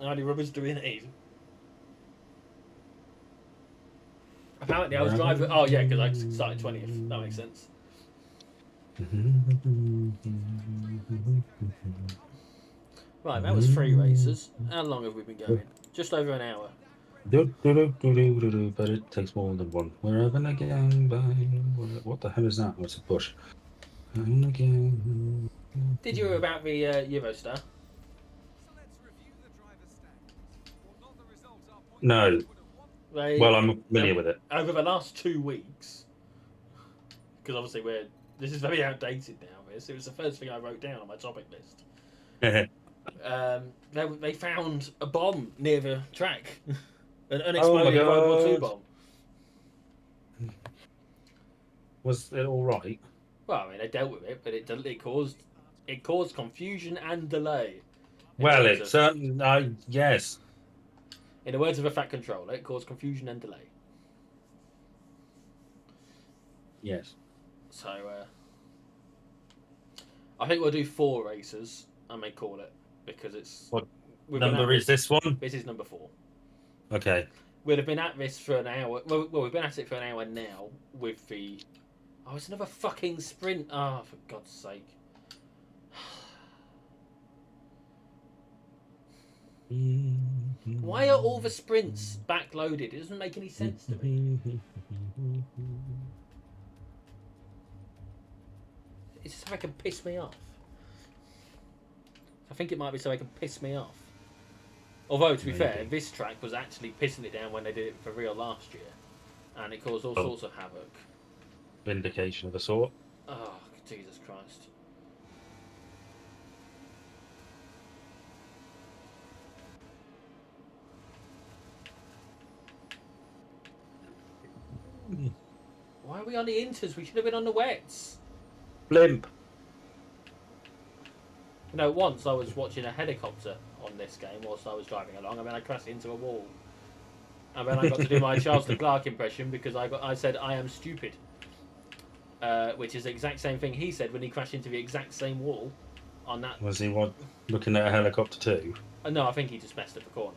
How many rubbers do we need? Apparently I was driving... Oh yeah, because I started 20th. That makes sense. Right, that was 3 races. How long have we been going? Just over an hour. But it takes more than one. We're having a gangbang. What the hell is that? What's a push? Having a gang. Did you hear about the Eurostar? No. They, Well, I'm familiar with it. over the last 2 weeks, because obviously this is very outdated now. It was the first thing I wrote down on my topic list. They found a bomb near the track, an Oh my unexploded World War II God. bomb. Was it all right? Well, I mean, they dealt with it, but it caused confusion and delay. Well, it certainly. Yes. In the words of a Fat Controller, it caused confusion and delay. Yes. So, I think we'll do 4 races, I may call it, because it's. What number is this one? This is number 4. Okay. We'd have been at this for an hour. Well, we've been at it for an hour now with the. Oh, it's another fucking sprint. Ah, oh, for God's sake. Why are all the sprints backloaded? It doesn't make any sense to me. It's just so it can piss me off. I think it might be so it can piss me off. Although, to be fair, this track was actually pissing it down when they did it for real last year. And it caused all sorts of havoc. Vindication of a sort. Oh, Jesus Christ. Why are we on the inters? We should have been on the wets. Blimp. You know, once I was watching a helicopter on this game whilst I was driving along, and then I crashed into a wall. And then I got to do my Charles Leclerc impression because I said, I am stupid. Which is the exact same thing he said when he crashed into the exact same wall on that. Was he looking at a helicopter too? No, I think he just messed up a corner.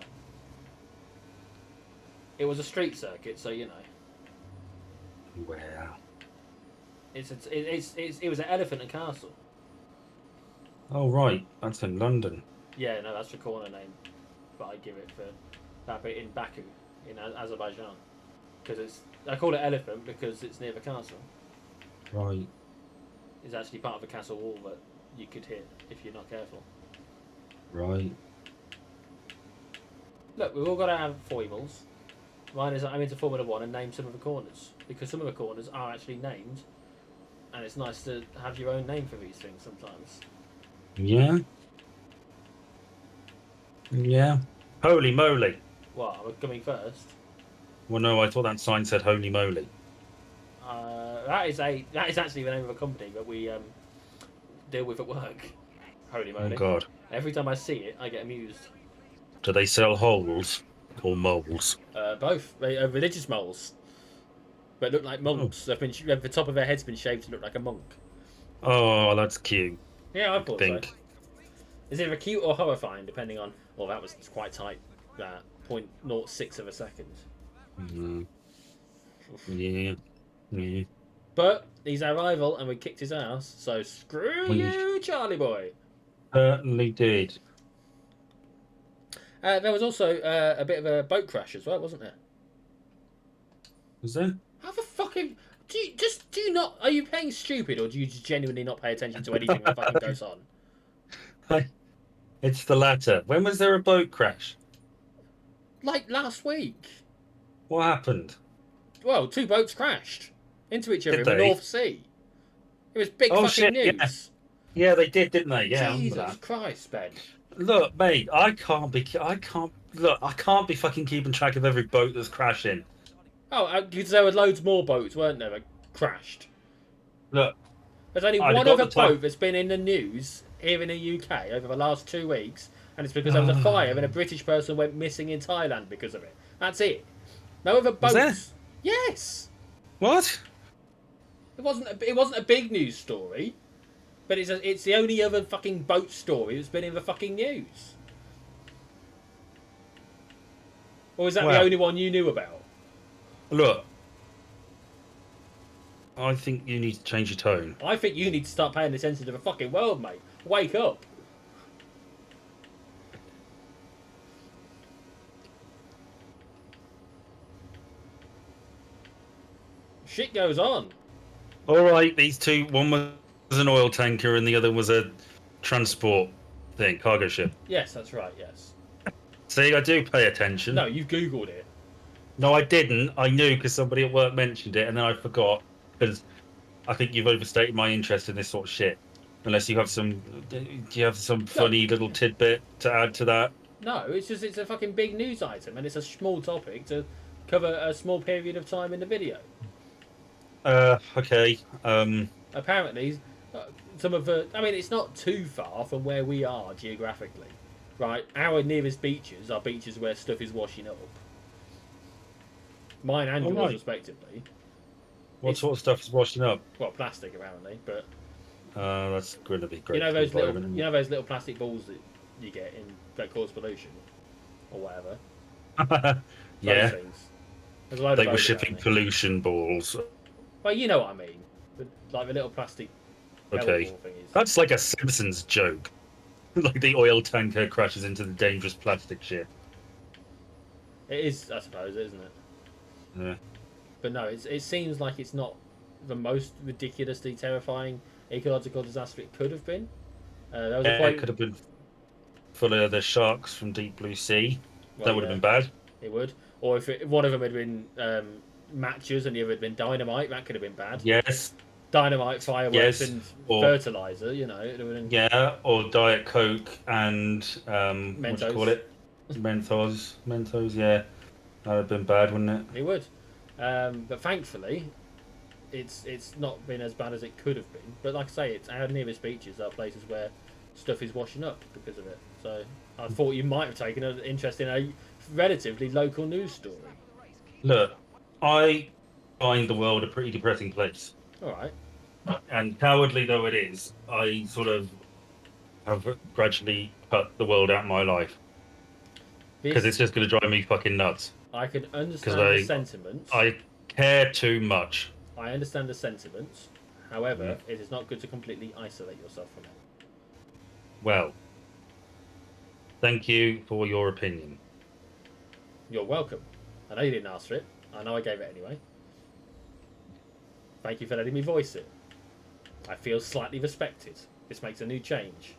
It was a street circuit, so you know. Wow. It was at Elephant and Castle. Oh right, that's in London. Yeah, no, that's the corner name that I give it for that bit in Baku, in Azerbaijan. Because I call it Elephant because it's near the castle. Right. It's actually part of a castle wall that you could hit if you're not careful. Right. Look, we've all got to have foibles. Mine is I'm into Formula 1 and name some of the corners. Because some of the corners are actually named. And it's nice to have your own name for these things sometimes. Yeah. Yeah. Holy moly. What, am I coming first? Well, no, I thought that sign said holy moly. That is actually the name of a company that we deal with at work. Holy moly. Oh, God. Every time I see it, I get amused. Do they sell holes or moles? Both. They are religious moles. But look like monks. Oh. The top of their head's been shaved to look like a monk. Oh, that's cute. Yeah, I thought so. Is it either cute or horrifying, depending on... Well, that was quite tight. That 0.06 of a second. Mm. Yeah. Yeah. But he's our rival, and we kicked his ass. So screw you, Charlie boy. Certainly did. There was also a bit of a boat crash as well, wasn't there? Was there? How the fucking... Do you not... Are you playing stupid, or do you just genuinely not pay attention to anything that fucking goes on? It's the latter. When was there a boat crash? Like last week. What happened? Well, 2 boats crashed into each other in Did the they? North Sea. It was big fucking shit, news. Yeah, they did, didn't they? Yeah. Jesus Christ, Ben. Look, mate, I can't be fucking keeping track of every boat that's crashing. Oh, because there were loads more boats, weren't there, that crashed? Look, There's only I'd one got other the time- boat that's been in the news here in the UK over the last 2 weeks, and it's because there was a fire and a British person went missing in Thailand because of it. That's it. No other boats. Was there? Yes. what? It wasn't a big news story, but it's the only other fucking boat story that's been in the fucking news. Or is that the only one you knew about? Look, I think you need to change your tone. I think you need to start paying attention to the fucking world, mate. Wake up. Shit goes on. All right, these two. One was an oil tanker, and the other was a transport thing, cargo ship. Yes, that's right, yes. See, I do pay attention. No, you've Googled it. No, I didn't. I knew because somebody at work mentioned it, and then I forgot because I think you've overstated my interest in this sort of shit. Unless you have some, do you have some funny little tidbit to add to that? No, it's a fucking big news item, and it's a small topic to cover a small period of time in the video. Okay. Apparently, some of the. I mean, it's not too far from where we are geographically, right? Our nearest beaches are beaches where stuff is washing up. Mine and yours, right. respectively. What sort of stuff is washing up? Well, plastic apparently, but That's going to be great. you know those little plastic balls that you get in that cause pollution, or whatever. Yeah, Those things. There's a load they of were those shipping apparently. pollution balls. Well, you know what I mean. Like the little plastic Okay, ball thingies. that's like a Simpsons joke. Like the oil tanker crashes into the dangerous plastic ship. It is, I suppose, isn't it? Yeah. But no, it seems like it's not the most ridiculously terrifying ecological disaster it could have been. There was a Yeah, quote. it could have been full of the sharks from Deep Blue Sea. Well, That would have been bad. It would. Or if one of them had been matches and the other had been dynamite, that could have been bad. Yes. Dynamite, fireworks, Yes. and Or fertilizer. You know, it would have been yeah, or Diet Coke and what do you call Mentos. it? Mentos. Yeah, that would have been bad, wouldn't it? It would. But thankfully, it's not been as bad as it could have been. But like I say, it's our nearest beaches are places where stuff is washing up because of it. So I thought you might have taken an interest in a relatively local news story. Look, I find the world a pretty depressing place. All right. And cowardly though it is, I sort of have gradually cut the world out of my life because it's just going to drive me fucking nuts. I can understand Because the sentiments. I care too much. I understand the sentiments. However, it is not good to completely isolate yourself from it. Well, thank you for your opinion. You're welcome. I know you didn't ask for it. I know I gave it anyway. Thank you for letting me voice it. I feel slightly respected. This makes a new change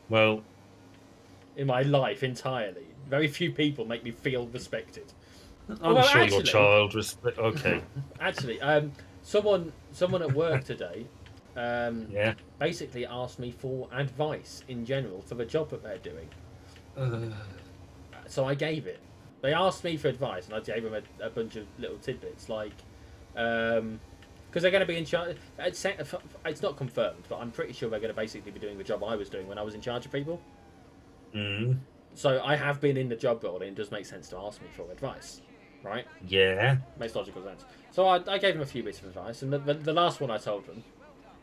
Well, in my life entirely. Very few people make me feel respected. I'm sure your child respect. Okay. Actually, someone at work today, Yeah. basically asked me for advice in general for the job that they're doing. So I gave it. They asked me for advice, and I gave them a bunch of little tidbits, like, because they're going to be in charge. It's not confirmed, but I'm pretty sure they're going to basically be doing the job I was doing when I was in charge of people. Mm. So I have been in the job role, and it does make sense to ask me for advice, right? Yeah. Makes logical sense. So I gave them a few bits of advice, and the last one I told them,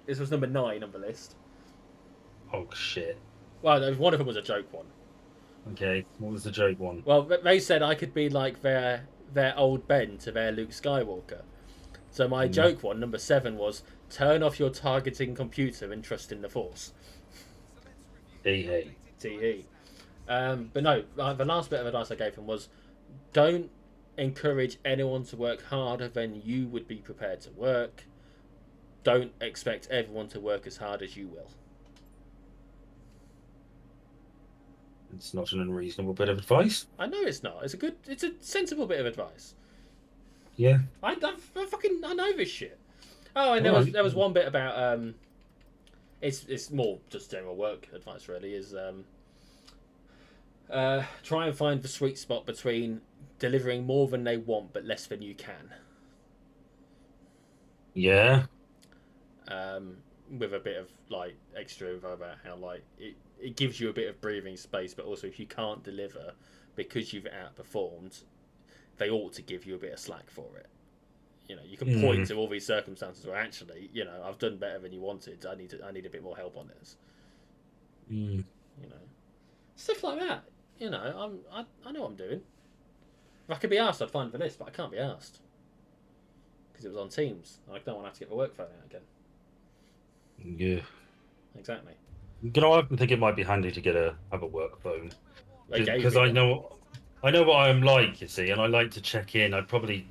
this was number 9 on the list. Oh shit. Well, one of them was a joke one. Okay. What was the joke one? Well, they said I could be like their old Ben to their Luke Skywalker. So my joke one, number 7, was turn off your targeting computer and trust in the Force. Hey. TE. But no, the last bit of advice I gave him was don't encourage anyone to work harder than you would be prepared to work. Don't expect everyone to work as hard as you will. It's not an unreasonable bit of advice. I know it's not. It's a sensible bit of advice. Yeah. I know this shit. Oh, and there was one bit about it's more just general work advice really, is try and find the sweet spot between delivering more than they want but less than you can. Yeah. With a bit of like extra info about how like it gives you a bit of breathing space, but also if you can't deliver because you've outperformed, they ought to give you a bit of slack for it. You know, you can point to all these circumstances where actually, you know, I've done better than you wanted. I need a bit more help on this. You know, stuff like that. You know, I know what I'm doing. If I could be asked, I'd find the list, but I can't be asked. because it was on Teams. I don't want to have to get my work phone out again. Yeah. Exactly. I think it might be handy to have a work phone They gave because me I one. know what I'm like, you see, and I like to check in. I'd probably,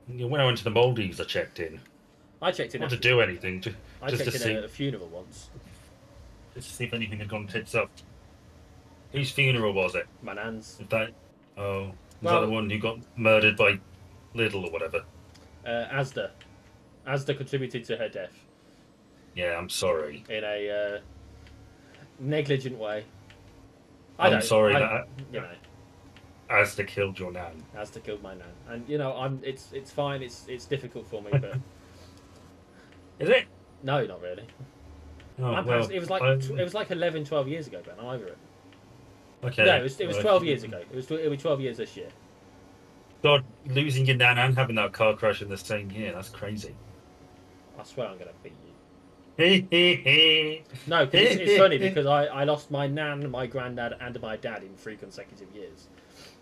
when I went to the Maldives, I checked in, I checked in not to after. do anything, I just to checked in see, at a funeral once. just to see if anything had gone tits up. Whose funeral was it? My nan's. If that, oh, was that the Well, one who got murdered by Lidl or whatever? Asda. Asda contributed to her death Yeah, I'm sorry. in a negligent way. I I'm don't. sorry I that you know. Asda killed your nan. Asda killed my nan, and I'm. It's fine. It's difficult for me, but Is it? no, not really. Oh I'm past. well. It was like 11, 12 years ago, Ben. I'm over it. Okay. No, it was Well, 12 years ago. It'll be 12 years this year. God, losing your nan and having that car crash in the same year—that's crazy. I swear I'm gonna beat you. Hey, No, because it's funny because I lost my nan, my granddad, and my dad in 3 consecutive years.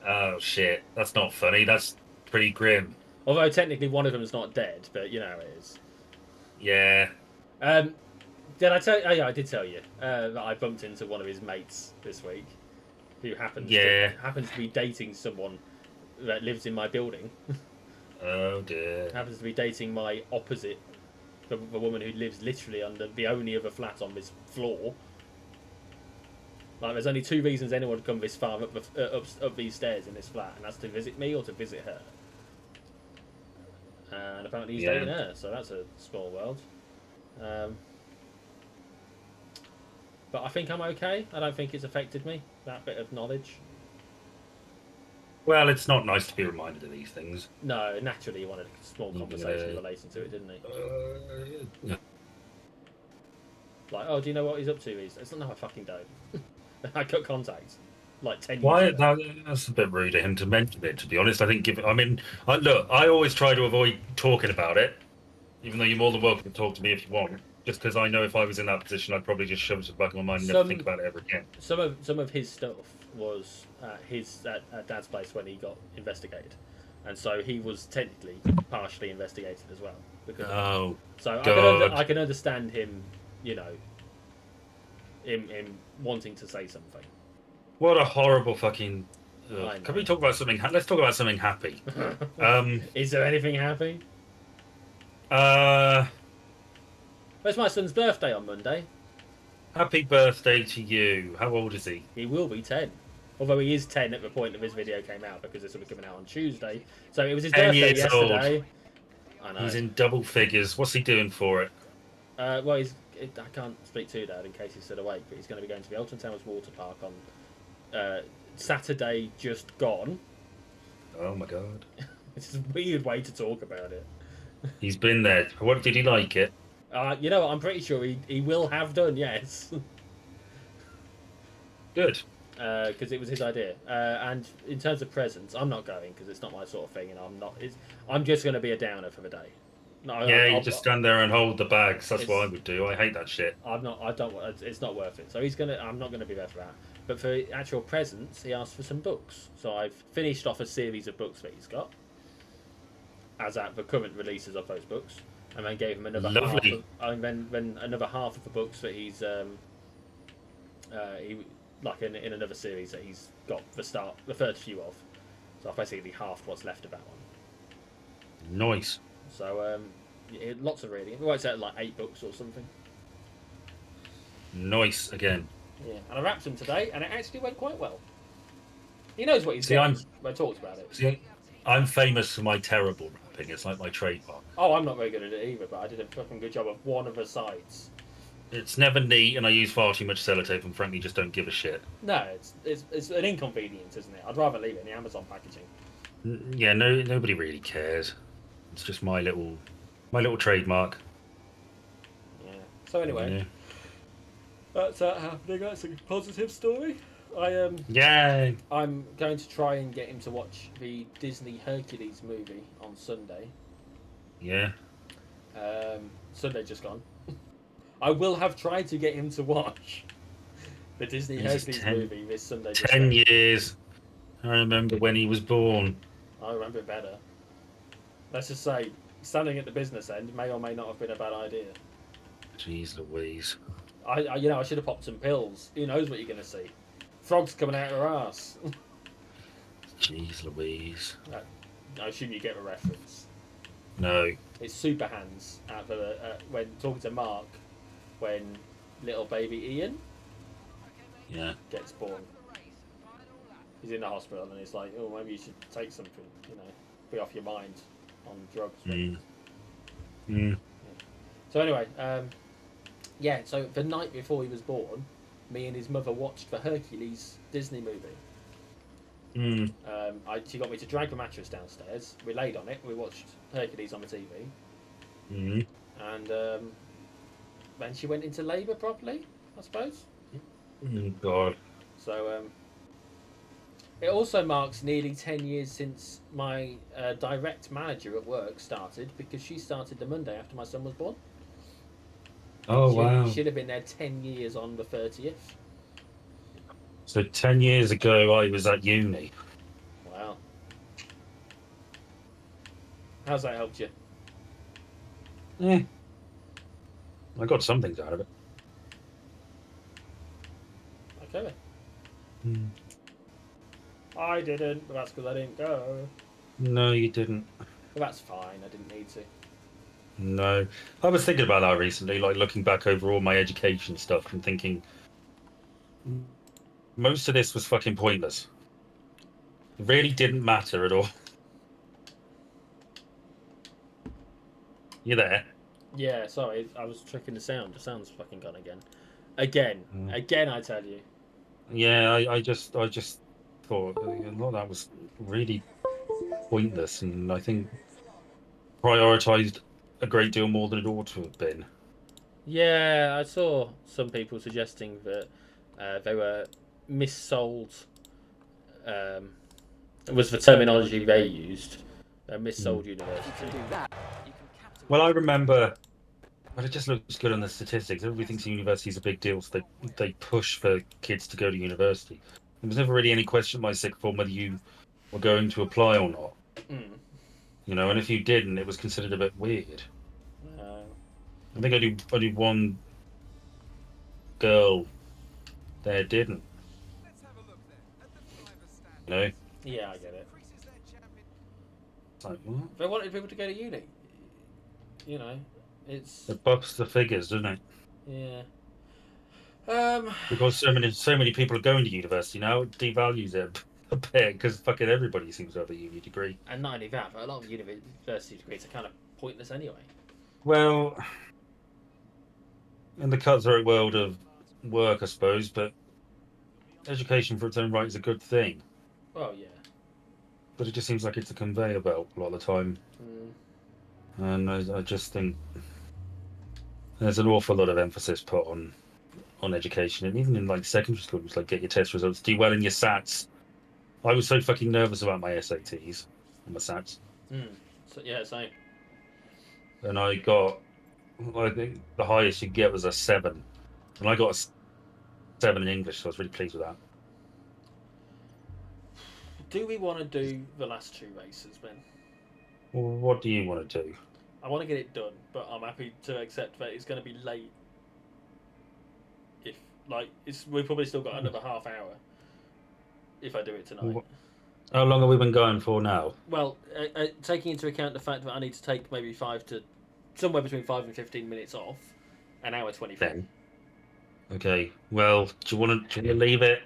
Oh shit, that's not funny. That's pretty grim. Although technically one of them is not dead, but it is. Yeah. Um, did I tell? Oh yeah, I did tell you that I bumped into one of his mates this week, who Yeah. happens to be dating someone that lives in my building. Oh dear. Happens to be dating my opposite, the woman who lives literally under the only other flat on this floor. Like, there's only 2 reasons anyone would come this far up these stairs in this flat, and that's to visit me or to visit her. And apparently he's dating her, so that's a small world. But I think I'm okay. I don't think it's affected me, that bit of knowledge. Well, it's not nice to be reminded of these things. No, naturally he wanted a small conversation relating to it, didn't he? Yeah. Like, oh, do you know what he's up to? It's no, I fucking don't. I cut contact like 10 years Why? ago. That's a bit rude of him to mention it. To be honest, I think. Look, I always try to avoid talking about it, even though you're more than welcome to talk to me if you want. Just because I know if I was in that position, I'd probably just shove it to the back of my mind and never think about it ever again. Some of his stuff was at Dad's place when he got investigated, and so he was technically partially investigated as well. Because I can understand him, him wanting to say something. What a horrible fucking. Can we talk about something? Let's talk about something happy. Is there anything happy? It's my son's birthday on Monday. Happy birthday to you. How old is he? He will be 10. Although he is 10 at the point that this video came out, because this will be coming out on Tuesday. So it was his birthday yesterday. Old. I know. He's in double figures. What's he doing for it? I can't speak to Dad in case he's still awake, but he's going to be going to the Elton Towers Water Park on Saturday just gone. Oh my god. It's a weird way to talk about it. He's been there. What did he like it? I'm pretty sure he will have done, yes. Good. Because it was his idea. And in terms of presents, I'm not going because it's not my sort of thing, and I'm just going to be a downer for the day. No, you just stand there and hold the bags. That's what I would do. I hate that shit. It's not worth it. So I'm not going to be there for that. But for actual presents, he asked for some books. So I've finished off a series of books that he's got, as at the current releases of those books, and then gave him another Lovely. then another half of the books that he's in another series that he's got the third few of. So I've basically halved what's left of that one. Nice. So lots of reading. We worked out like 8 books or something. Nice again. Yeah, and I wrapped them today, and it actually went quite well. He knows what he's doing. I talked about it. See, I'm famous for my terrible wrapping. It's like my trademark. Oh, I'm not very good at it either, but I did a fucking good job of one of the sides. It's never neat, and I use far too much sellotape, and frankly, just don't give a shit. No, it's an inconvenience, isn't it? I'd rather leave it in the Amazon packaging. Yeah, nobody really cares. It's just my little trademark. Yeah. So anyway, yeah. That's happening. That's a positive story. Yay! I'm going to try and get him to watch the Disney Hercules movie on Sunday. Yeah. Sunday just gone. I will have tried to get him to watch the Disney Hercules movie this Sunday. 10 years. I remember when he was born. I remember it better. Let's just say standing at the business end may or may not have been a bad idea. Jeez Louise. I should have popped some pills. Who knows what you're going to see? Frogs coming out of her ass. Jeez Louise. I assume you get a reference. No. It's Super Hands out for when talking to Mark when little baby Ian gets born. He's in the hospital and he's like, oh, maybe you should take something, be off your mind on drugs. Yeah. So anyway, so the night before he was born, me and his mother watched the Hercules Disney movie. She got me to drag the mattress downstairs. We laid on it. We watched Hercules on the TV. And then she went into labour properly, I suppose. God. So it also marks nearly 10 years since my direct manager at work started, because she started the Monday after my son was born. Oh, wow. She'd have been there 10 years on the 30th. So 10 years ago, I was at uni. Wow. How's that helped you? I got some things out of it. Okay. I didn't, but that's because I didn't go. No, you didn't. But that's fine. I didn't need to. No. I was thinking about that recently, like looking back over all my education stuff and thinking most of this was fucking pointless. It really didn't matter at all. You there? Yeah, sorry. I was tricking the sound. The sound's fucking gone again. Again, I tell you. Yeah, I just thought that was really pointless, and I think prioritised a great deal more than it ought to have been. Yeah, I saw some people suggesting that they were missold. Was the terminology they used? Missold university. Well, I remember, but it just looks good on the statistics. Everybody thinks university is a big deal, so they push for kids to go to university. There was never really any question in my sixth form whether you were going to apply or not. And if you didn't, it was considered a bit weird. I think only one girl there didn't. Yeah, I get it. It's like, what? They wanted people to go to uni. It's... It buffs the figures, doesn't it? Yeah. Because so many people are going to university now, it devalues it a bit, because fucking everybody seems to have a uni degree. And not only that, but a lot of university degrees are kind of pointless anyway. Well, in the cutthroat world of work, I suppose, but education for its own right is a good thing. Oh, yeah. But it just seems like it's a conveyor belt a lot of the time. And I just think there's an awful lot of emphasis put on education, and even in like secondary school, it's like get your test results, do well in your SATs. I was so fucking nervous about my SATs and my SATs. So, yeah, same. And I think the highest you get was a 7, and I got a 7 in English, so I was really pleased with that. Do we want to do the last 2 races, Ben? Well, what do you want to do? I want to get it done, but I'm happy to accept that it's going to be late. We've probably still got another half hour if I do it tonight. How long have we been going for now? Well, taking into account the fact that I need to take maybe somewhere between 5 and 15 minutes off, an hour 25. Then. Okay. Well, do you want to leave it?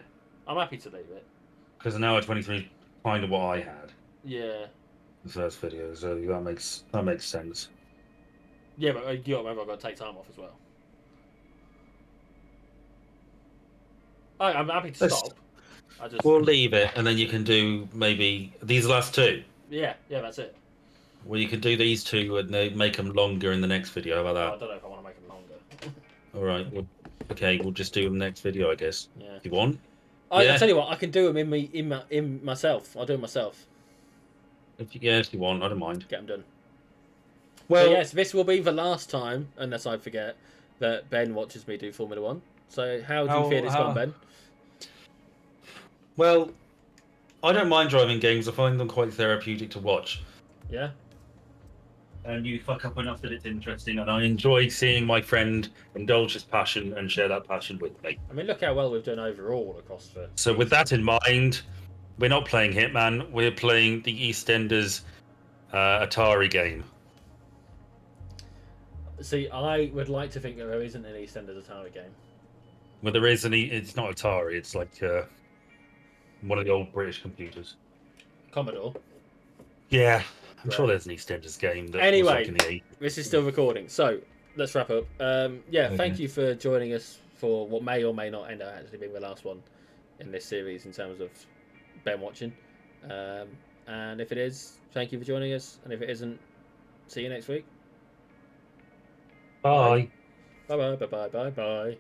I'm happy to leave it. Because an hour 23 is kind of what I had. Yeah. The first video, so that makes sense. Yeah, but you got to remember I've got to take time off as well. I'm happy to stop. We'll leave it, and then you can do maybe these last 2. Yeah, that's it. Well, you can do these 2 and they make them longer in the next video. How about that? I don't know if I want to make them longer. All right. Well, okay, we'll just do them next video, I guess. Yeah. If you want. I tell you what, I can do them in myself. I'll do them myself. If you want, I don't mind. Get them done. Well, so yes, this will be the last time, unless I forget, that Ben watches me do Formula 1. So how do you feel it's gone, Ben? Well, I don't mind driving games. I find them quite therapeutic to watch. Yeah. and you fuck up enough that it's interesting, and I enjoy seeing my friend indulge his passion and share that passion with me. I mean, look how well we've done overall across the. So, with that in mind, we're not playing Hitman. We're playing the EastEnders Atari game. See, I would like to think that there isn't an EastEnders Atari game. Well, there is it's not Atari. It's like one of the old British computers. Commodore. Yeah, I'm sure Right. there's an EastEnders game that was Anyway, like in the 80s. this is still recording, so let's wrap up. Thank you for joining us for what may or may not end up actually being the last one in this series in terms of Ben watching. And if it is, thank you for joining us. And if it isn't, see you next week. Bye. Bye bye bye bye bye bye.